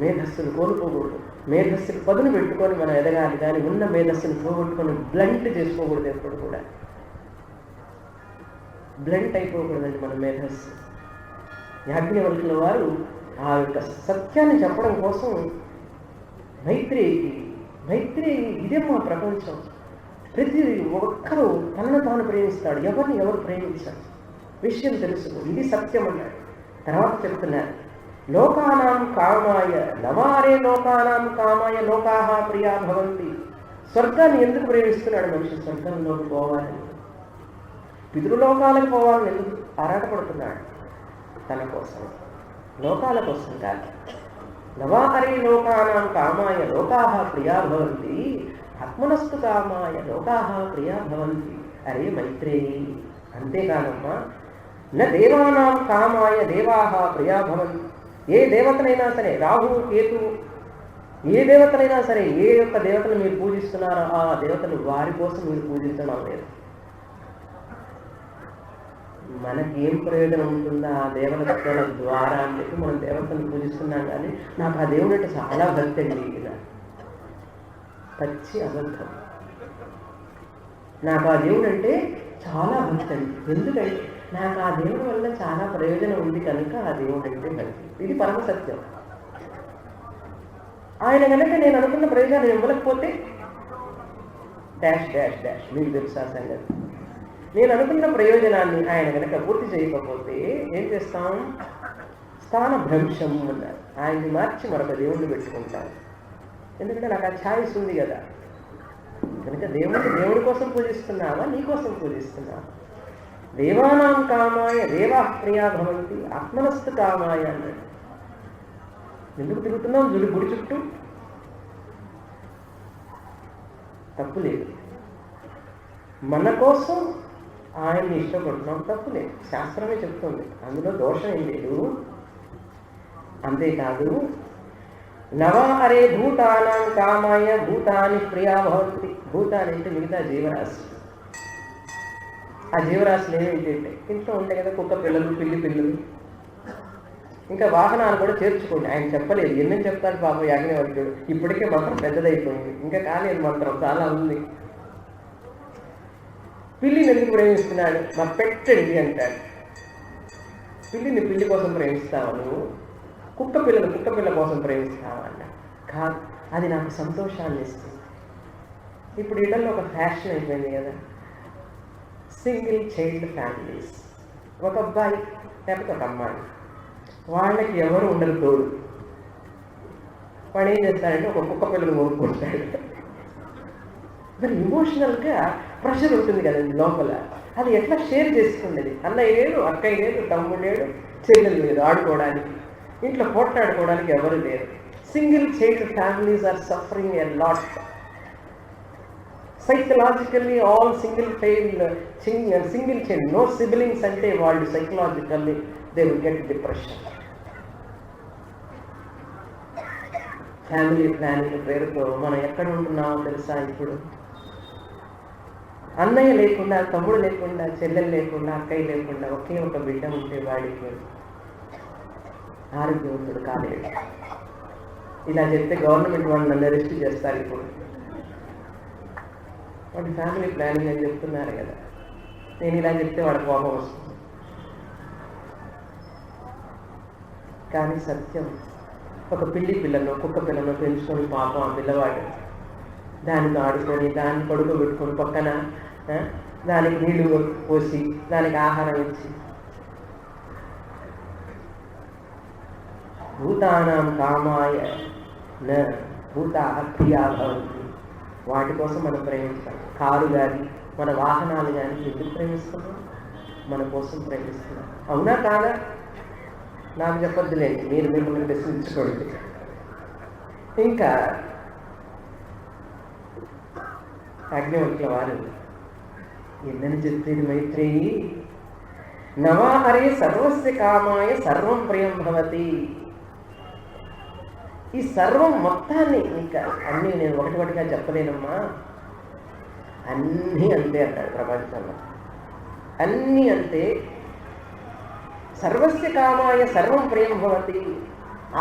మేధస్సును కోల్పోకూడదు. మేధస్సును పదును పెట్టుకొని మనం ఎదగాలి, కానీ ఉన్న మేధస్సును పోగొట్టుకొని బ్లంట్ చేసుకోకూడదు. ఎప్పుడు కూడా బ్లంట్ అయిపోకూడదండి మన మేధస్సు. యాజ్ఞవల్కుల వారు ఆ యొక్క సత్యాన్ని చెప్పడం కోసం మైత్రేయి ఇదే మా ప్రపంచం, ప్రతి ఒక్కరూ తనను తాను ప్రేమిస్తాడు, ఎవరిని ఎవరు ప్రేమించారు, విషయం తెలుసు, ఇది సత్యం అన్నాడు. తర్వాత చెప్తున్నారు, లోకానాం కామాయ నవారే లోకానాం కామాయ లోకాహ ప్రియా భవంతి. స్వర్గాన్ని ఎందుకు ప్రేమిస్తున్నాడు మనిషి? స్వర్గంలోకి పోవాలని, పితృలోకాలకు పోవాలని ఎందుకు ఆరాటపడుతున్నాడు? తన కోసం, లోకాల కోసం కాదు. నవారే లోకానాం కామాయ లోకాహ ప్రియా భవంతి, ఆత్మనస్తు కామాయ లోకాహ ప్రియా భవంతి. అరే మైత్రేయి, అంతేకాదమ్మా, న దేవానాం కామాయ దేవాహ ప్రియా భవంతి. ఏ దేవతనైనా సరే, రాహు కేతు, ఏ దేవతనైనా సరే, ఏ యొక్క దేవతను మీరు పూజిస్తున్నారో ఆ దేవతలు వారి కోసం మీరు పూజించడం లేదు. మనకి ఏం ప్రయోజనం ఉంటుందా ఆ దేవతల ద్వారా అని చెప్పి మనం దేవతను పూజిస్తున్నాం. కానీ నాకు ఆ దేవుడు అంటే చాలా భక్తి అండి, ఇలా పచ్చి అబద్ధం. నాకు ఆ దేవుడు అంటే చాలా భక్తి అండి, ఎందుకంటే నాకు ఆ దేవుడి వల్ల చాలా ప్రయోజనం ఉంది కనుక ఆ దేవుడు అంటే భక్తి. ఇది పరమ సత్యం. ఆయన కనుక నేను అనుకున్న ప్రయోజనాన్ని ఇవ్వలేకపోతే డాష్ డాష్ డాష్, మీకు తెలుసా సంగతి. నేను అనుకున్న ప్రయోజనాన్ని ఆయన కనుక పూర్తి చేయకపోతే ఏం చేస్తాం? స్థాన భ్రంశం అన్నారు. ఆయన్ని మార్చి మరొక దేవుణ్ణి పెట్టుకుంటాను. ఎందుకంటే నాకు ఆ ఛాయిస్ ఉంది కదా. కనుక దేవుడి కోసం పూజిస్తున్నావా, నీ కోసం పూజిస్తున్నావా? దేవానాం కామాయ దేవా ప్రియా భవంతి, ఆత్మనస్తు కామాయ అన్నాడు. ఎందుకు తిరుగుతున్నాం గుడి చుట్టూ? తప్పు లేదు. మన కోసం ఆయన్ని ఇష్టపడుతున్నాం, తప్పు లేదు, శాస్త్రమే చెప్తుంది, అందులో దోషం ఏం లేదు. అంతేకాదు నవా అరే భూతానాం కామాయ భూతాని ప్రియా భవంతి. భూతాని అంటే మిగతా జీవరాశి. ఆ జీవరాశులు ఏమిటంటే ఇంట్లో ఉంటాయి కదా, కుక్క పిల్లలు, పిల్లి పిల్లలు, ఇంకా వాహనాలు కూడా చేర్చుకోండి. ఆయన చెప్పలేదు, ఎన్ని చెప్తాడు పాపం యాజ్ఞవల్క్యుడు. ఇప్పటికే మంత్రం పెద్దదైపోయింది, ఇంకా కాలేదు మంత్రం, చాలా ఉంది. పిల్లిని ఎందుకు ప్రేమిస్తున్నాడు? మా పెట్టండి అంటాడు. పిల్లిని పిల్లి కోసం ప్రేమిస్తావా నువ్వు? కుక్క పిల్ల కోసం ప్రేమిస్తావా అన్న? కాదు, అది నాకు సంతోషాన్ని ఇస్తుంది. ఇప్పుడు ఇళ్లలో ఒక ఫ్యాషన్ అయిపోయింది కదా, సింగిల్ చైల్డ్ ఫ్యామిలీస్. ఒక అబ్బాయి లేకపోతే ఒక అమ్మాయి, వాళ్ళకి ఎవరు ఉండరు తోడు. వాడు ఏం చేస్తాడంటే ఒక కుక్క పిల్లని కోరుకుంటాడు. మరి ఇమోషనల్గా ప్రెషర్ ఉంటుంది కదండి లోపల. అది ఎట్లా షేర్ చేసుకునేది? అన్నయ్య లేడు, అక్కయ్య లేదు, తమ్ముడు లేడు, చెల్లెలు లేదు ఆడుకోవడానికి, ఇంట్లో పోట్లాడుకోవడానికి ఎవరు లేరు. Single child families are suffering a lot. Psychologically all single child, no siblings అంటే వాళ్ళు psychologically they will get depression. Family planning పేరుతో మనం ఎక్కడ ఉంటున్నామో తెలుసా? ఇప్పుడు అన్నయ్య లేకుండా, తమ్ముడు లేకుండా, చెల్లెలు లేకుండా, అక్కయ్య లేకుండా ఒకే ఒక బిడ్డ ఉంటే వాడికి ఆరోగ్యవంతుడు కాలేడు. ఇలా చెప్తే గవర్నమెంట్ వాళ్ళు నన్ను అరెస్ట్ చేస్తారు. ఇప్పుడు వాడి ఫ్యామిలీ ప్లానింగ్ అని చెప్తున్నారు కదా, నేను ఇలా చెప్తే వాడికి కోపం వస్తుంది. కానీ సత్యం, ఒక పిల్లి పిల్లను, కుక్క పిల్లను పెంచుకొని పాపం ఆ పిల్లవాడు దానికి ఆడుకొని, దాన్ని పడుకోబెట్టుకొని పక్కన దానికి నీళ్లు పోసి, దానికి ఆహారం ఇచ్చి, భూతానాం కామాయ న భూతా ప్రియా భవంతి. వాటి కోసం మనం ప్రేమిస్తాం. కారు కానీ మన వాహనాలు కానీ ఎందుకు ప్రేమిస్తున్నాం? మన కోసం ప్రేమిస్తున్నాం. అవునా కాదా? నాకు చెప్పొద్దులేండి, మీరు మిమ్మల్ని ప్రశ్నించుకోండి. ఇంకా యాజ్ఞవల్క్య వారు ఎన్నని చెప్పేది మైత్రేయి? నవా హరే సర్వస్య కామాయ సర్వం ప్రియం భవతి. ఈ సర్వం మొత్తాన్ని, ఇంకా అన్నీ నేను ఒకటిగా చెప్పలేనమ్మా, అన్నీ అంతే అంటాడు ప్రపంచంలో. అన్నీ అంతే. సర్వస్య కామాయ సర్వం ప్రియం భవతి.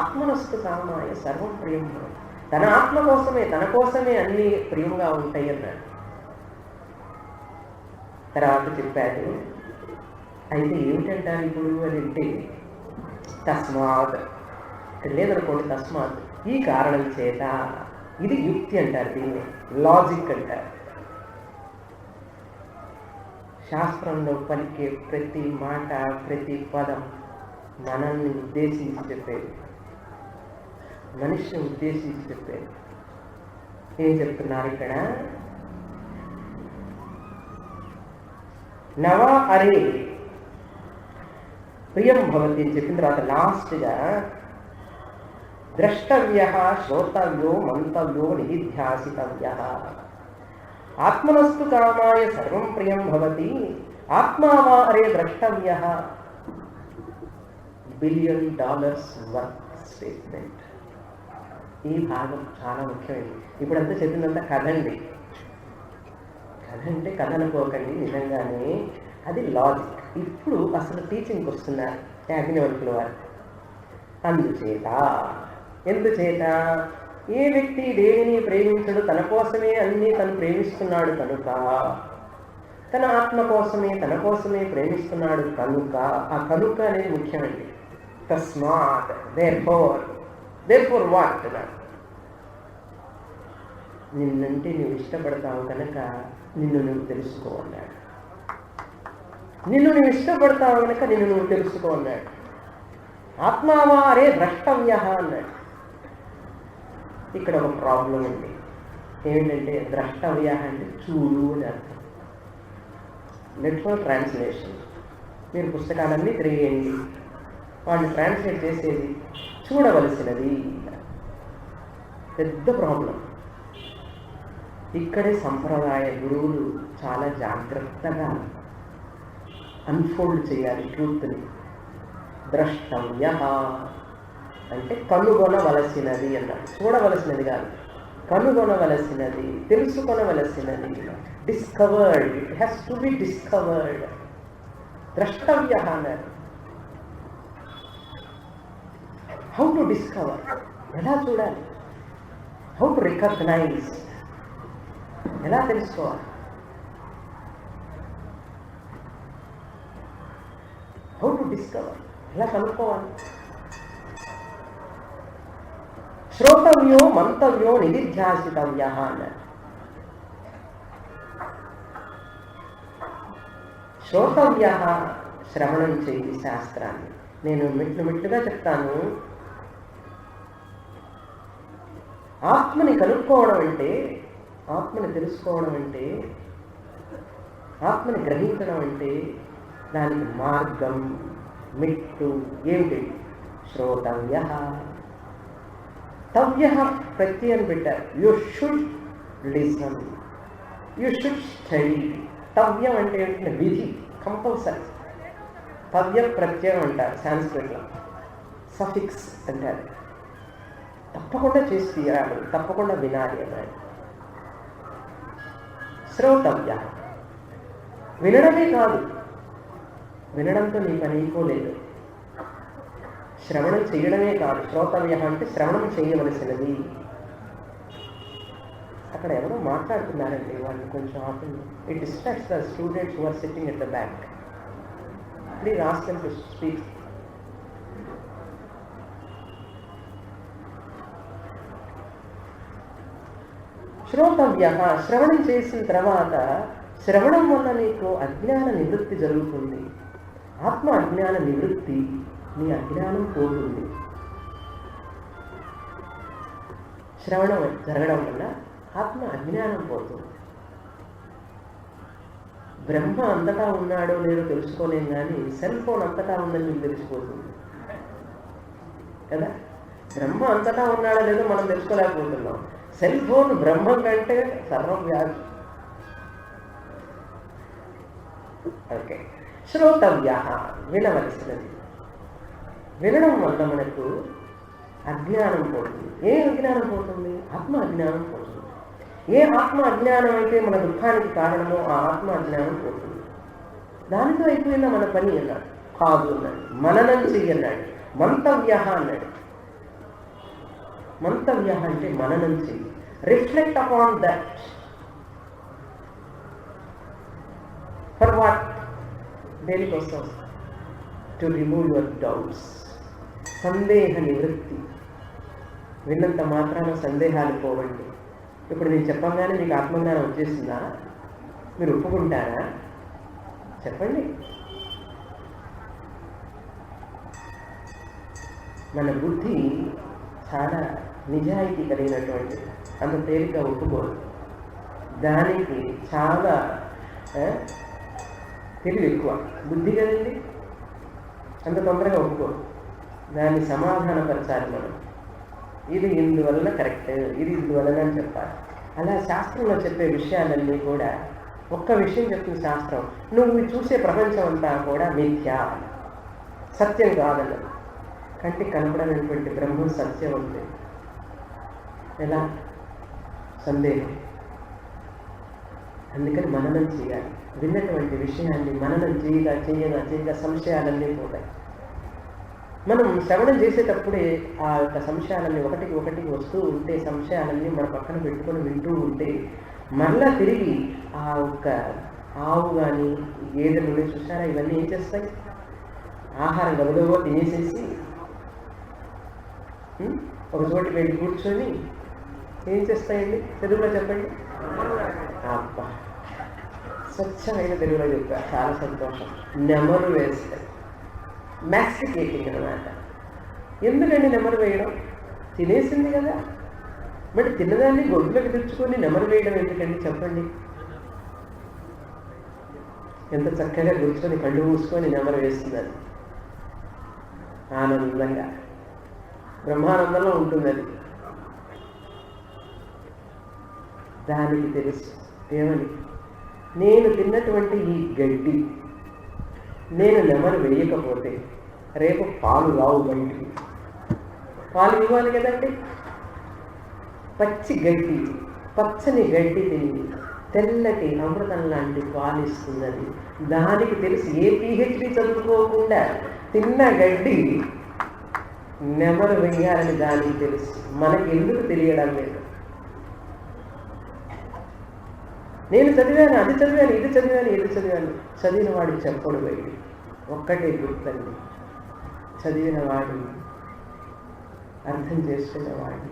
ఆత్మనస్తు కామాయ సర్వం ప్రియం భవతి. తన ఆత్మ కోసమే, తన కోసమే అన్నీ ప్రియంగా ఉంటాయి అన్నాడు. తర్వాత చెప్పాడు, అయితే ఏమిటంటారు ఇప్పుడు అని అంటే, తస్మాత్, ఇక్కడ లేదనుకోండి, తస్మాత్ ఈ కారణం చేత. ఇది యుక్తి అంటారు, దీన్ని లాజిక్ అంటారు. శాస్త్రంలో పలికే ప్రతి మాట, ప్రతి పదం మనల్ని ఉద్దేశించి చెప్పేది, మనిషిని ఉద్దేశించి చెప్పేది. ఏం చెప్తున్నారు ఇక్కడ? నవా అరే ప్రియం భవతి అని చెప్పిన తర్వాత లాస్ట్గా ద్రష్టవ్య, శ్రోతవ్యో, మంతవ్యో, నిధిధ్యాసితవ్య. ఆత్మనస్తు కామాయ సర్వం ప్రియం భవతి. ఆత్మా వా అరే ద్రష్టవ్య. $1 బిలియన్ వర్త్ స్టేట్మెంట్. ఈ భాగం చాలా ముఖ్యమైనది. ఇప్పుడంతా చెప్పిందంతా కథండి. కథ అంటే కథ అనుకోకండి, నిజంగానే అది లాజిక్. ఇప్పుడు అసలు టీచింగ్కి వస్తున్నారు యాజ్ఞవల్క్యుల వారు. ఎందుచేత ఏ వ్యక్తి దేనిని ప్రేమించడు, తన కోసమే అన్నీ తను ప్రేమిస్తున్నాడు కనుక, తన ఆత్మ కోసమే, తన కోసమే ప్రేమిస్తున్నాడు కనుక, ఆ కనుక అనేది ముఖ్యమండి. తస్మాత్, దేర్ఫోర్ వాట్, నిన్నంటే నువ్వు ఇష్టపడతావు కనుక నిన్ను నువ్వు తెలుసుకో అన్నాడు. నిన్ను నువ్వు ఇష్టపడతావు కనుక నిన్ను నువ్వు తెలుసుకో అన్నాడు. ఆత్మావా అరే ద్రష్టవ్య అన్నాడు. ఇక్కడ ఒక ప్రాబ్లం ఉంది. ఏమిటంటే ద్రష్టవ్య అంటే చూడు అని అర్థం. Literal translation. మీరు పుస్తకాలన్నీ తిరిగేయండి, వాళ్ళు ట్రాన్స్లేట్ చేసేది చూడవలసినది. పెద్ద ప్రాబ్లం. ఇక్కడే సంప్రదాయ గురువులు చాలా జాగ్రత్తగా అన్ఫోల్డ్ చేయాలి ట్రూత్ని. ద్రష్టవ్య అంటే కనుగొనవలసినది అన్నాడు. చూడవలసినది కాదు, కనుగొనవలసినది, తెలుసుకొనవలసినది. Discovered, it has to be discovered. ద్రష్టవ్య అన్నారు. హౌ టు డిస్కవర్, ఎలా చూడాలి? హౌ టు రికగ్నైజ్, ఎలా తెలుసుకోవాలి? హౌ టు డిస్కవర్, ఎలా కనుక్కోవాలి? శ్రోతవ్యో మంతవ్యో నిధిధ్యాసితవ్య అన్నారు. శ్రోతవ్య, శ్రవణం చేయి శాస్త్రాన్ని. నేను మెట్లుగా చెప్తాను. ఆత్మని కనుక్కోవడం అంటే, ఆత్మని తెలుసుకోవడం అంటే, ఆత్మని గ్రహించడం అంటే దానికి మార్గం, మెట్టు ఏమిటి? శ్రోతవ్య. తవ్య ప్రత్యయం పెట్టారు. You should listen, you should study. తవ్యం అంటే ఏంటంటే విధి, కంపల్సరీ. తవ్య ప్రత్యయం అంటారు సాంస్క్రిట్లో, సఫిక్స్ అంటారు. తప్పకుండా చేసి తీరాలి, తప్పకుండా వినాలి అన్నాడు. శ్రోతవ్య, వినడమే కాదు, వినడంతో నీ పని అయిపోలేదు. శ్రవణం చేయడమే కాదు. శ్రోతవ్య అంటే శ్రవణం చేయవలసినది. అక్కడ ఎవరో మాట్లాడుతున్నారండి, వాళ్ళు కొంచెం ఆపండి. It distracts the students who are sitting at the back. Please ask them to speak. శ్రోతవ్య, శ్రవణం చేసిన తర్వాత శ్రవణం వల్ల నీకు అజ్ఞాన నివృత్తి జరుగుతుంది. ఆత్మ అజ్ఞాన నివృత్తి, నీ అజ్ఞానం పోతుంది. శ్రవణం జరగడం వల్ల ఆత్మ అజ్ఞానం పోతుంది. బ్రహ్మ అంతటా ఉన్నాడో లేదో తెలుసుకోలేం, కానీ సెల్ ఫోన్ అంతటా ఉందని మీకు తెలిసిపోతుంది కదా. బ్రహ్మ అంతటా ఉన్నాడో లేదో మనం తెలుసుకోలేకపోతున్నాం. సెల్ ఫోన్ బ్రహ్మం కంటే సర్వవ్యాధి. ఓకే. శ్రోతవ్య, వినవలసినది. వినడం వల్ల మనకు అజ్ఞానం పోతుంది. ఏ అజ్ఞానం పోతుంది? ఆత్మ అజ్ఞానం పోతుంది. ఏ ఆత్మ అజ్ఞానం అయితే మన దుఃఖానికి కారణమో ఆ ఆత్మ అజ్ఞానం పోతుంది. దానితో అయిపోయిందా మన పని అన్నాడు. కాదు అన్నాడు. మననం చెయ్యన్నాడు. మంతవ్య అన్నాడు. మంతవ్య అంటే మననం చెయ్యి. Reflect upon that. For what? దేనికోసం? To remove your doubts. సందేహ నివృత్తి. విన్నంత మాత్రాన సందేహాలు పోవండి. ఇప్పుడు నేను చెప్పంగానే మీకు ఆత్మజ్ఞానం వచ్చేసిందా? మీరు ఒప్పుకుంటారా? చెప్పండి. మన బుద్ధి చాలా నిజాయితీ కలిగినటువంటి, అంత తేలిక ఒప్పుకోదు. దానికి చాలా తెలివి ఎక్కువ. బుద్ధి కదండి, అంత తొందరగా ఒప్పుకోదు. దాన్ని సమాధానపరచాలి మనం. ఇది ఇందువలన కరెక్ట్, ఇది ఇందువలన అని చెప్పాలి. అలా శాస్త్రంలో చెప్పే విషయాలన్నీ కూడా, ఒక్క విషయం చెప్తుంది శాస్త్రం, నువ్వు చూసే ప్రపంచం అంతా కూడా మిథ్యా, సత్యం కాదన్నది. కంటికి కనపడనటువంటి బ్రహ్మం సత్యం ఉంది. ఎలా? సందేహం. అందుకని మననం చేయాలి. విన్నటువంటి విషయాన్ని మననం చేయగా సంశయాలన్నీ పోతాయి. మనం శ్రవణం చేసేటప్పుడే ఆ యొక్క సంశయాలన్నీ ఒకటికి వస్తూ ఉంటే, సంశయాలన్నీ మన పక్కన పెట్టుకొని వింటూ ఉంటే, మళ్ళా తిరిగి ఆ ఒక్క ఆవు కానీ గేదెలు ఉండే చూసారా, ఇవన్నీ ఏం చేస్తాయి? ఆహారం గబగబా తినేసేసి ఒక చోటికి వెళ్ళి కూర్చొని ఏం చేస్తాయండి? తెలుగులో చెప్పండి. అబ్బా, స్వచ్ఛమైన తెలుగులో చెప్పారు, చాలా సంతోషం. నెమరు వేస్తాయి. మ్యాస్టికేటింగ్ అనమాట. ఎందుకండి నెమరు వేయడం? తినేసింది కదా, మరి తిన్నదాన్ని గొడ్డులోకి తెచ్చుకొని నెమరు వేయడం ఎందుకండి చెప్పండి? ఎంత చక్కగా కూర్చొని కళ్ళు మూసుకొని నెమరు వేస్తున్నది. ఆనందంగా, బ్రహ్మానందంలో ఉంటుంది అది. దానికి తెలుసు ఏమని, నేను తిన్నటువంటి ఈ గడ్డి నేను నెమరు వేయకపోతే రేపు పాలు రావు బయటికి. పాలు ఇవ్వాలి కదండి. పచ్చి గడ్డి, పచ్చని గడ్డి తిని తెల్లటి అమృతం లాంటి పాలు ఇస్తున్నది. దానికి తెలిసి ఏ పిహెచ్డి చదువుకోకుండా తిన్న గడ్డి నెమరు వెయ్యాలని దానికి తెలుసు. మనకి ఎందుకు తెలియడం లేదు? నేను చదివాను, అది చదివాను, ఇది చదివాను, ఇది చదివాను. చదివిన వాడికి చెప్పడు వెళ్ళి ఒక్కటే గుర్తండి, చదివిన వాడు అర్థం చేసుకున్నవాడు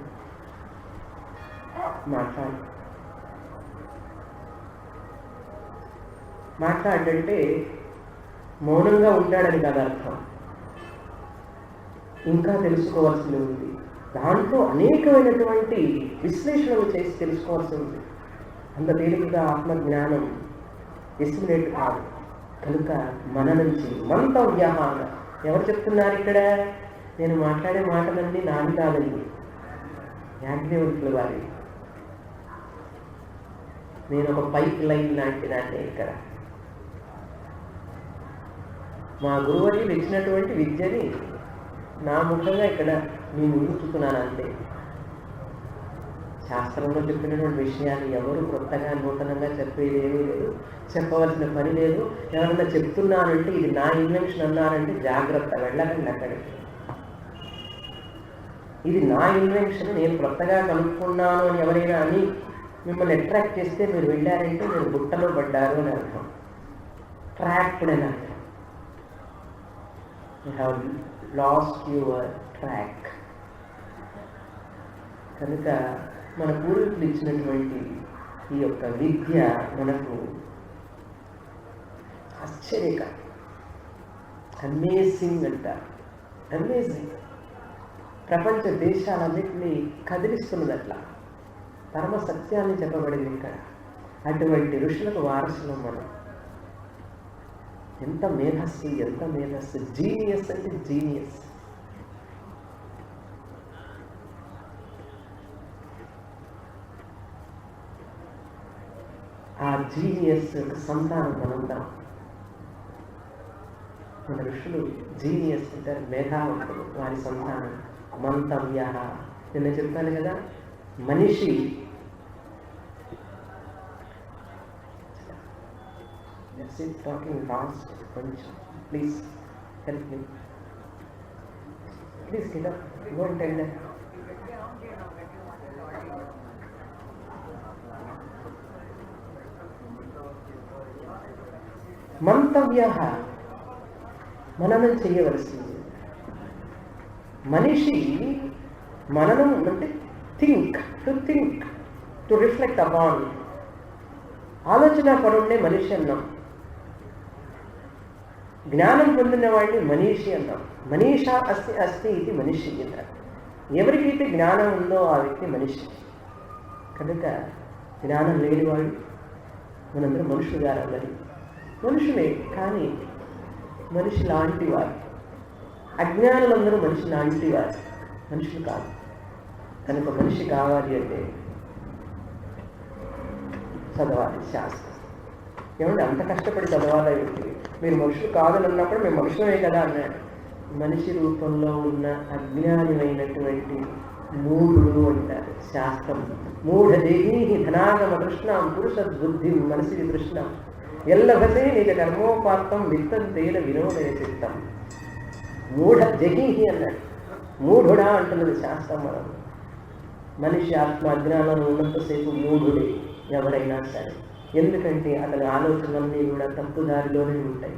మాట్లాడంటే మౌనంగా ఉంటాడని కాదు అర్థం. ఇంకా తెలుసుకోవాల్సింది ఉంది. దాంట్లో అనేకమైనటువంటి విశ్లేషణలు చేసి తెలుసుకోవాల్సి ఉంది. అంత తేలికగా ఆత్మజ్ఞానం ఎస్టిమేట్ కాదు. కనుక మన నుంచి మంతవ్య. ఎవరు చెప్తున్నారు ఇక్కడ? నేను మాట్లాడే మాటలన్నీ నాది కాదండి, యాజ్ఞవల్కుల వారి. నేను ఒక పైప్ లైన్ లాంటి దాన్ని ఇక్కడ. మా గురువులు ఇచ్చినటువంటి విద్యని నా ముఖంగా ఇక్కడ మీ ముందు చూస్తున్నాను అంతే. శాస్త్రంలో చెప్పినటువంటి విషయాలు ఎవరు కొత్తగా నూతనంగా చెప్పేది ఏమీ లేదు, చెప్పవలసిన పని లేదు. ఎవరన్నా చెప్తున్నానంటే ఇది నా ఇన్వెన్షన్ అన్నారంటే జాగ్రత్త, వెళ్ళకండి అక్కడికి. ఇది నా ఇన్వెన్షన్, నేను కొత్తగా కనుక్కున్నాను అని ఎవరైనా అని మిమ్మల్ని అట్రాక్ట్ చేస్తే మీరు వెళ్ళారంటే మీరు బుట్టలో పడ్డారు అని అర్థం, ట్రాక్డ్ అని అర్థం. You have lost your track. కనుక మన పూర్వీకులు ఇచ్చినటువంటి ఈ యొక్క విద్య మనకు ఆశ్చర్యకరం, అమేజింగ్ అంటారు. అమేజింగ్. ప్రపంచ దేశాలన్నింటినీ కదిలిస్తున్నది. అట్లా పరమ సత్యాన్ని చెప్పబడింది ఇక్కడ. అటువంటి ఋషులకు వారసులం మనం. ఎంత మేధస్సు, ఎంత మేధస్సు! జీనియస్ అంటే జీనియస్. ఆ జీనియస్ యొక్క సంతానం మనందరం. మన ఋషులు జీనియస్ అంటారు, మేధావంతులు, వారి సంతానం మంతవ్య. నిన్న చెప్తాను కదా, మనిషి టాకింగ్ ఫాస్ట్. కొంచెం please help me, please get up, go and tell them. మంతవ్య, మననం చేయవలసింది. మనిషి మననం అంటే థింక్, టు రిఫ్లెక్ట్ అపాన్. ఆలోచన పరుణ్ణే మనిషి అన్నాం. జ్ఞానం పొందిన వాడిని మనీషి అన్నాం. మనీషా అస్తి అస్తి ఇది మనిషి అన్నారు. ఎవరికైతే జ్ఞానం ఉందో ఆ వ్యక్తి మనిషి. కనుక జ్ఞానం లేనివాడు, మనందరూ మనుషులు గారు, మనుషులే కానీ మనిషి లాంటి వారు. అజ్ఞానులందరూ మనిషి లాంటి వారు, మనుషులు కాదు. కనుక మనిషి కావాలి అంటే చదవాలి శాస్త్రం. ఏమంటే అంత కష్టపడి చదవాలా వ్యక్తి? మీరు మనుషులు కాదని అన్నప్పుడు మేము మనుషులమే కదా అన్నాడు. మనిషి రూపంలో ఉన్న అజ్ఞానమైనటువంటి మూఢుడు అంటారు శాస్త్రం. మూఢదేహీ ధనాగమ కృష్ణం పురుషద్బుద్ధి మనసి కృష్ణం ఎల్లభసే నిజ కర్మోపాత్తం విత్తంతేన వినోదయ చిత్తం. మూఢ జహీహి అన్నాడు. మూఢుడా అంటున్నది శాస్త్రం. మనం మనిషి ఆత్మ అజ్ఞానంలో ఉన్నంతసేపు మూఢుడే ఎవరైనా సరే. ఎందుకంటే అతని ఆలోచనలన్నీ కూడా తప్పుదారిలోనే ఉంటాయి.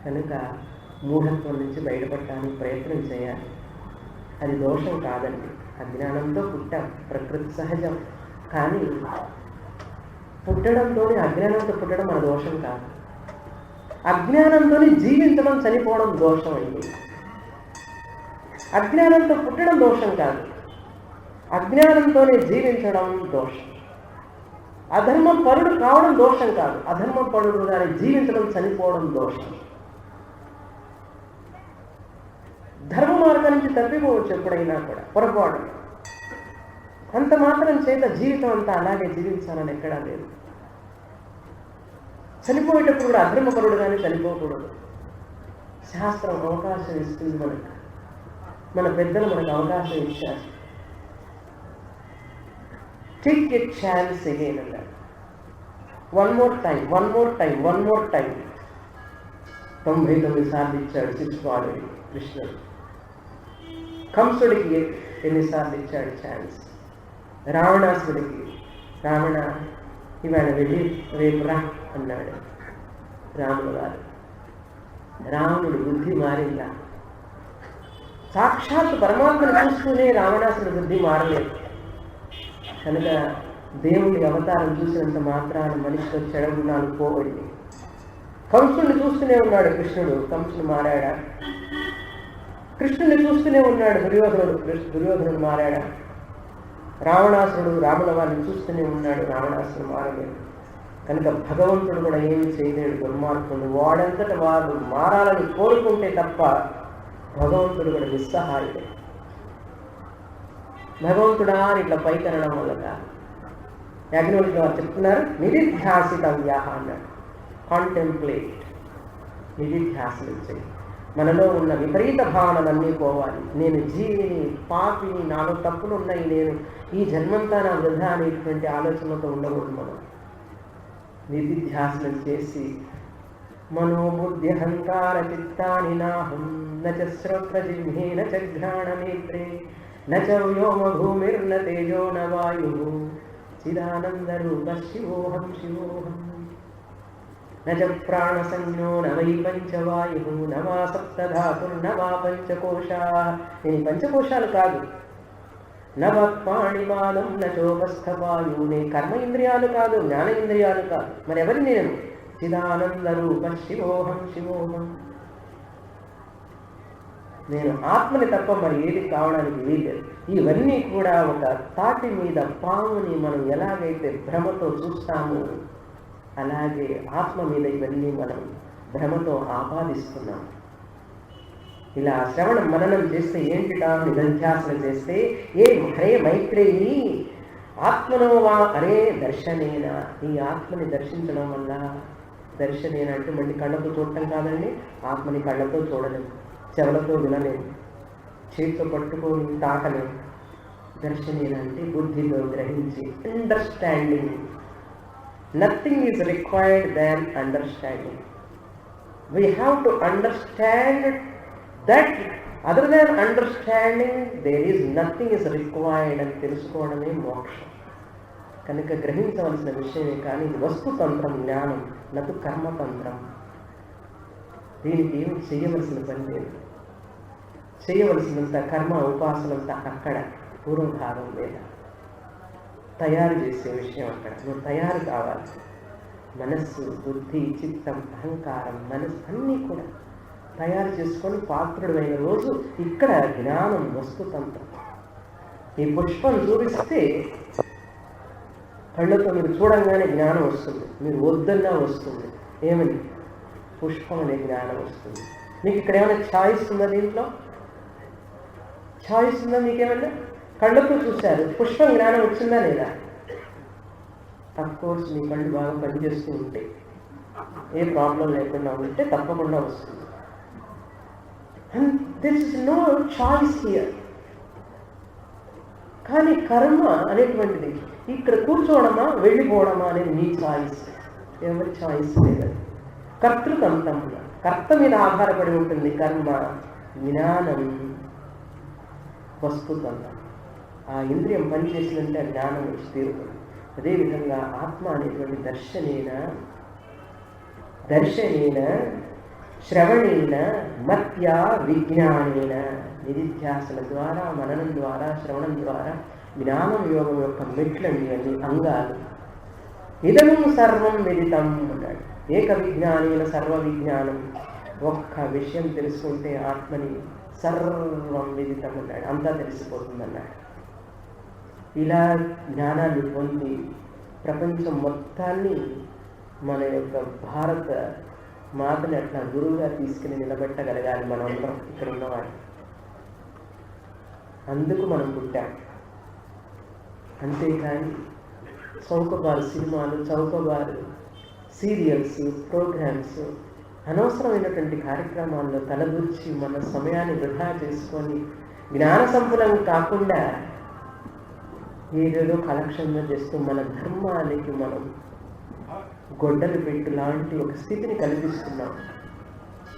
కనుక మూఢత్వం నుంచి బయటపడటానికి ప్రయత్నం చేయాలి. అది దోషం కాదండి. అజ్ఞానంతో పుట్టాం, ప్రకృతి సహజం. కానీ పుట్టడంతోనే అజ్ఞానంతో పుట్టడం మన దోషం కాదు. అజ్ఞానంతో జీవించడం, చనిపోవడం దోషం అయింది. అజ్ఞానంతో పుట్టడం దోషం కాదు, అజ్ఞానంతోనే జీవించడం దోషం. అధర్మం పరుడు కావడం దోషం కాదు, అధర్మం పరుడు కానీ జీవించడం, చనిపోవడం దోషం. ధర్మ మార్గం నుంచి తప్పిపోవచ్చు ఎప్పుడైనా కూడా, పొరపాటు. అంత మాత్రం చేత జీవితం అంతా అలాగే జీవించాలని ఎక్కడా లేదు. చనిపోయేటప్పుడు కూడా అధర్మపరుడు కానీ చనిపోకూడదు. శాస్త్రం అవకాశం ఇస్తుంది మనకు. మన పెద్దలు మనకు అవకాశం ఇచ్చారు. టేక్ ఎ ఛాన్స్ అగైన్ అన్నారు. వన్ మోర్ టైం 99 సార్లు ఇచ్చాడు శిశుపాలుడి కృష్ణుడు. కంసుడికి ఎన్నిసార్లు ఇచ్చాడు ఛాన్స్. రావణాసుడికి, రావణ ఇవాళ వెళ్ళి రేపు రా అన్నాడు రాముడు గారు. రావణుడు బుద్ధి మారిందా? సాక్షాత్ పరమాత్మను చూస్తూనే రావణాసుడి బుద్ధి మారలేదు. కనుక దేవుడి అవతారం చూసినంత మాత్రాన మనిషితో చెడగుణాలు పోబడింది. కంసుడిని చూస్తూనే ఉన్నాడు కృష్ణుడు, కంసుడు మారాడా? కృష్ణుని చూస్తూనే ఉన్నాడు దుర్యోధనుడు మారాడా? రావణాసురుడు రాముల వారిని చూస్తూనే ఉన్నాడు, రావణాసురుడు మారలేదు. కనుక భగవంతుడు కూడా ఏమి చేయలేడు దుర్మార్గుడు. వాడంతట వాడు మారాలని కోరుకుంటే తప్ప భగవంతుడు కూడా నిస్సహాయుడే. భగవంతుడా అని ఇట్లా పైకి అనడం వల్ల కాదు. యాజ్ఞవల్క్య వారు చెప్తున్నారు, నిధిధ్యాసితవ్యాహ అన్నాడు. కాంటెంప్లేట్, నిధిధ్యాసనం చేయి. మనలో ఉన్న విపరీత భావనలన్నీ పోవాలి. నేను జీవిని, పాపిని, నాలో తప్పులు ఉన్నాయి, నేను ఈ జన్మంతా నా వృధా అనేటువంటి ఆలోచనలతో ఉండకూడదు. మనం నిధిధ్యాసనం చేసి మనోబుద్ధి అహంకార చిత్తాని నాహం నచ శ్రోత్రజిహ్నే నచ ఘ్రాణనేత్రే నచ వ్యోమ భూమిర్న తేజో న వాయు చిదానందరూప శివోహం శివోహం నచ ప్రాణసంజ్ఞో న వై పంచవాయు న వా సప్తధాతుర్న వా పంచకోశా. నేను పంచకోశాలు కాదు. నవత్పాణిమానం నచోపస్థవాయు, నే కర్మ ఇంద్రియాలు కాదు, జ్ఞాన ఇంద్రియాలు కాదు. మరి ఎవరి నేను? చిదానందరూప శివోహం శివోహం. నేను ఆత్మని తప్ప మరి ఏది కావడానికి వీల్లేదు. ఇవన్నీ కూడా ఒక తాటి మీద పాముని మనం ఎలాగైతే భ్రమతో చూస్తామో అలాగే ఆత్మ మీద ఇవన్నీ మనం భ్రమతో ఆపాదిస్తున్నాం. ఇలా శ్రవణం మననం చేస్తే ఏంటిటా నిధ్యాసనం చేస్తే హరే మైత్రేయి ఆత్మనో వా అరే దర్శనేన, ఈ ఆత్మని దర్శించడం వల్ల, దర్శనేన అంటే మళ్ళీ కళ్ళతో చూడటం కాదండి, ఆత్మని కళ్ళతో చూడలేము, చెవులతో వినలేము, చేతితో పట్టుకొని తాకలేము. దర్శనేన అంటే బుద్ధితో గ్రహించి, understanding. Nothing is required than understanding. We have to understand that other than understanding there is nothing is required అని తెలుసుకోవడమే మోక్షం. కనుక గ్రహించవలసిన విషయమే కానీ ఇది వస్తుతంత్రం జ్ఞానం, నటు కర్మతంత్రం. దీనికి ఏమి చేయవలసిన పని లేదు. చేయవలసినంత కర్మ ఉపాసనంతా అక్కడ పూర్వభాగం మీద తయారు చేసే విషయం అక్కడ. నువ్వు తయారు కావాలి. మనస్సు, బుద్ధి, చిత్తం, అహంకారం, మనస్సు అన్నీ కూడా తయారు చేసుకొని పాత్రుడు అయిన రోజు ఇక్కడ జ్ఞానం వస్తుతంత్రం. ఈ పుష్పం చూపిస్తే కళ్ళతో మీరు చూడంగానే జ్ఞానం వస్తుంది, మీరు వద్దన్నా వస్తుంది. ఏమని? పుష్పం అనే జ్ఞానం వస్తుంది. మీకు ఇక్కడ ఏమైనా ఛాయిస్ ఉందా? దీంట్లో ఛాయిస్ ఉందా? మీకేమన్నా కళ్ళతో చూశారు, పుష్పం జ్ఞానం వచ్చిందా లేదా? అఫ్కోర్స్ మీ కళ్ళు బాగా పనిచేస్తూ ఉంటే, ఏ ప్రాబ్లం లేకుండా ఉంటే తప్పకుండా వస్తుంది. And there is no choice here. కానీ కర్మ అనేటువంటిది ఇక్కడ కూర్చోవడమా వెళ్ళిపోవడమా అనేది నీ ఛాయిస్. ఎవరి ఛాయిస్ లేదు. కర్తృతంత్రం, కర్త మీద ఆధారపడి ఉంటుంది కర్మ. జ్ఞానం వస్తుతంత్రం. ఆ ఇంద్రియం పనిచేసినంటే ఆ జ్ఞానం వచ్చి తీరుతుంది. అదేవిధంగా ఆత్మ అనేటువంటి దర్శనేన శ్రవణేన మత్యా విజ్ఞానేన, నిధిధ్యాసన ద్వారా, మననం ద్వారా, శ్రవణం ద్వారా జ్ఞానం యోగం యొక్క మెట్లండి అన్ని అంగాలు. ఇదం సర్వం విదితం అన్నాడు. ఏక విజ్ఞానేన సర్వ విజ్ఞానం. ఒక్క విషయం తెలుసుకుంటే ఆత్మని సర్వం విదితం అన్నాడు, అంతా తెలిసిపోతుందన్నాడు. ఇలా జ్ఞానాన్ని పొంది ప్రపంచం మొత్తాన్ని మన యొక్క భారత మాతని అట్లా గురువుగా తీసుకుని నిలబెట్టగలగాలి మనమందరం ఇక్కడ ఉన్నవాడు. అందుకు మనం పుట్టాం. అంతేకాని చౌకబారు సినిమాలు, చౌకబారు సీరియల్స్, ప్రోగ్రామ్స్, అనవసరమైనటువంటి కార్యక్రమాల్లో తలదూర్చి మన సమయాన్ని వృధా చేసుకొని జ్ఞాన సంపన్నం కాకుండా ఏదేదో కలెక్షన్గా చేస్తూ మన ధర్మానికి మనం గొడ్డలు పెట్టు లాంటి ఒక స్థితిని కల్పిస్తున్నాం.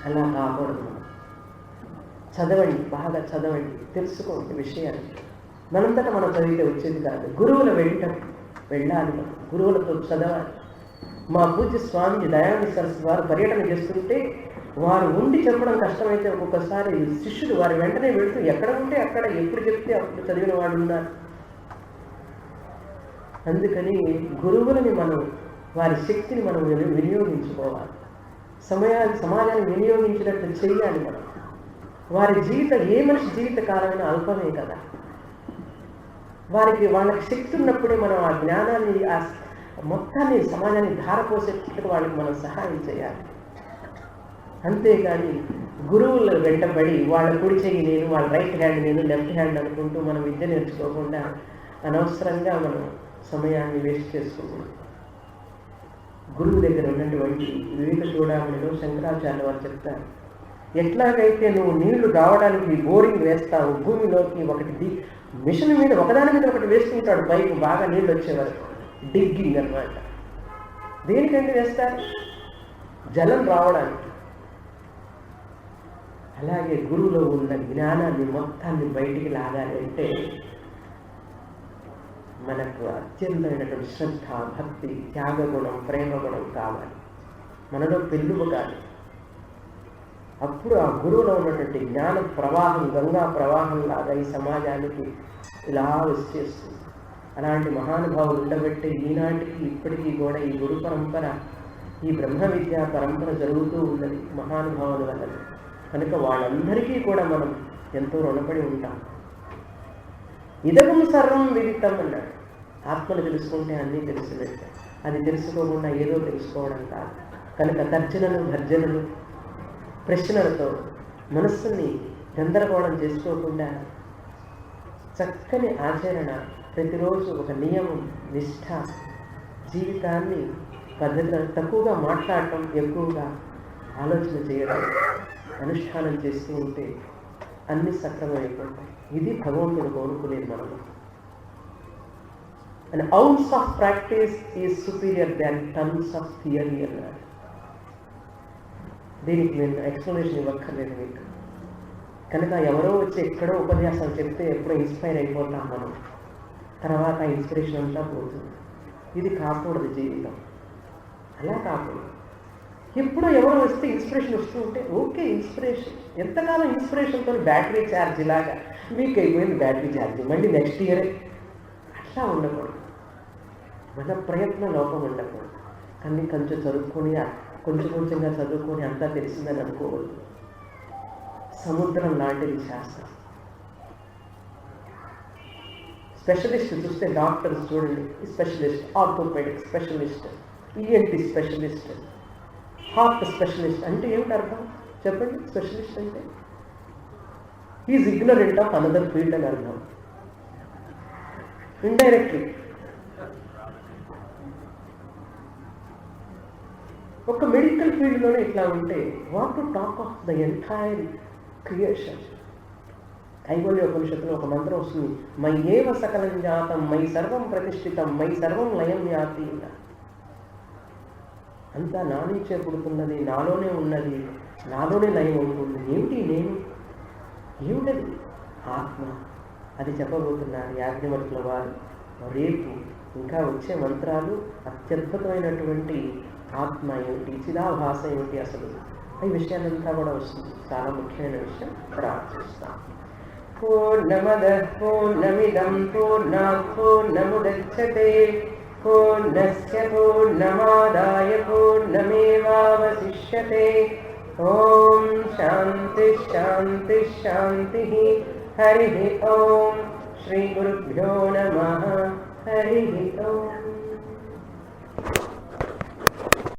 అలా కాకూడదు. మనం చదవండి, బాగా చదవండి, తెలుసుకోండి విషయాలు. మనంతటా మనం చదివితే వచ్చేది కాదు. గురువుల వెంట వెళ్ళాలి, మనం గురువులతో చదవాలి. మా పూజ్య స్వామి దయానంద సరస్వతి వారు పర్యటన చేస్తుంటే వారు ఉండి చెప్పడం కష్టమైతే ఒక్కొక్కసారి శిష్యులు వారి వెంటనే వెళుతూ ఎక్కడ ఉంటే అక్కడ ఎప్పుడు చెప్తే అప్పుడు చదివిన వాడు ఉన్నారు. అందుకని గురువులని మనం వారి శక్తిని మనం వినియోగించుకోవాలి. సమాజాన్ని వినియోగించినట్టు చేయాలి మనం. వారి జీవితం ఏ మనిషి జీవిత కాలమైన అల్పమే కదా. వాళ్ళకి శక్తి ఉన్నప్పుడే మనం ఆ జ్ఞానాన్ని, ఆ మొత్తాన్ని సమాజాన్ని ధారపోసేటట్టుగా వాళ్ళకి మనం సహాయం చేయాలి. అంతేగాని గురువుల వెంటబడి వాళ్ళ కుడి చెయ్యి నేను, వాళ్ళ రైట్ హ్యాండ్ నేను, లెఫ్ట్ హ్యాండ్ అనుకుంటూ మనం విద్య నేర్చుకోకుండా అనవసరంగా మనం సమయాన్ని వేస్ట్ చేసుకుంటున్నాం. గురువు దగ్గర ఉన్నటువంటి వివేక చూడమనిలో శంకరాచార్య వారు చెప్తారు, ఎట్లాగైతే నువ్వు నీళ్లు రావడానికి బోరింగ్ వేస్తావు, భూమిలోకి ఒకటి మిషన్ మీద ఒకదాని మీద ఒకటి వేసుకుంటాడు పైకి బాగా నీళ్ళు వచ్చే వరకు, డిగ్గింగ్ అన్నమాట. దేనికంటే వేస్తారు? జలం రావడానికి. అలాగే గురువులో ఉన్న జ్ఞానాన్ని మొత్తాన్ని బయటికి లాగాలి అంటే మనకు అత్యంతమైనటువంటి శ్రద్ధ, భక్తి, త్యాగగుణం, ప్రేమగుణం కావాలి. మనలో పెళ్ళువు కాదు. అప్పుడు ఆ గురువులో ఉన్నటువంటి జ్ఞాన ప్రవాహం గంగా ప్రవాహం లాగా ఈ సమాజానికి ఇలా వచ్చేస్తుంది. అలాంటి మహానుభావులు ఉండబట్టే ఈనాటికి ఇప్పటికీ కూడా ఈ గురు పరంపర, ఈ బ్రహ్మ విద్యా పరంపర జరుగుతూ ఉన్నది మహానుభావుల వల్ల. కనుక వాళ్ళందరికీ కూడా మనం ఎంతో రుణపడి ఉంటాం. ఇదగం సర్వం విదితం అన్నాడు. ఆత్మను తెలుసుకుంటే అన్నీ తెలిసినట్టే. అది తెలుసుకోకుండా ఏదో తెలుసుకోవడం కాదు. కనుక తర్జనలు భర్జనలు ప్రశ్నలతో మనస్సుని గందరగోళం చేసుకోకుండా చక్కని ఆచరణ, ప్రతిరోజు ఒక నియమం, నిష్ఠ, జీవితాన్ని పద్ధతిలో తక్కువగా మాట్లాడటం, ఎక్కువగా ఆలోచన చేయడం, అనుష్ఠానం చేస్తూ ఉంటే అన్ని సక్రమైపోతాయి. ఇది భగవంతుడు కోరుకునేది మనము. An ounce of practice is superior than tons of theory అన్నారు. దీనికి నేను ఎక్స్ప్లెనేషన్ ఇవ్వక్కర్లేదు మీకు. కనుక ఎవరో వచ్చి ఎక్కడో ఉపన్యాసం చెప్తే ఎప్పుడో ఇన్స్పైర్ అయిపోతాం మనం, తర్వాత ఇన్స్పిరేషన్ అంతా పోతుంది. ఇది కాకూడదు జీవితం. అలా కాకూడదు. ఎప్పుడో ఎవరో వస్తే ఇన్స్పిరేషన్ వస్తూ ఉంటే ఓకే, ఇన్స్పిరేషన్. ఎంతకాలం ఇన్స్పిరేషన్తో బ్యాటరీ ఛార్జ్ లాగా వీక్ అయిపోయింది బ్యాటరీ ఛార్జ్, మళ్ళీ నెక్స్ట్ ఇయరే. అట్లా ఉండకూడదు. మన ప్రయత్నం లోపం ఉండకూడదు. కానీ కొంచెం చదువుకొని, కొంచెం కొంచెంగా చదువుకొని అంతా తెలిసిందని అనుకోవద్దు. సముద్రం లాంటిది శాస్త్రం. స్పెషలిస్ట్ చూస్తే డాక్టర్స్ చూడండి, specialist, orthopaedic specialist, ENT specialist, heart specialist అంటే ఏమిటి అర్థం చెప్పండి? స్పెషలిస్ట్ అంటే is ignorant of another field అని అర్థం. ఇండైరెక్ట్లీ ఒక మెడికల్ ఫీల్డ్లోనే ఇట్లా ఉంటే what to talk of the entire creation. కైవల్య ఉపనిషత్తులో ఒక మంత్రం వస్తుంది, మై ఏవ సకలం జాతం మై సర్వం ప్రతిష్ఠితం మై సర్వం లయం యాతి. అంతా నా నుంచే పుడుతున్నది, నాలోనే ఉన్నది, నాలోనే లయం ఉంటుంది. ఏమిటి నేను? ఏమిటది? ఆత్మ. అది చెప్పబోతున్నారు యాజ్ఞవల్కుల వారు. రేపు ఇంకా వచ్చే మంత్రాలు అత్యద్భుతమైనటువంటి ఆత్మ ఏమిటి, చిదాభాస ఏమిటి, అసలు ఈ విషయాలంతా కూడా వస్తుంది. చాలా ముఖ్యమైన విషయం ప్రార్థిస్తాం. పూర్ణమదః పూర్ణమిదం పూర్ణాత్ పూర్ణముదచ్యతే పూర్ణస్య పూర్ణమాదాయ పూర్ణమేవావశిష్యతే. ఓం శాంతి శాంతి శాంతి. హరి ఓం. శ్రీ గురుభ్యో నమః. హరి ఓం.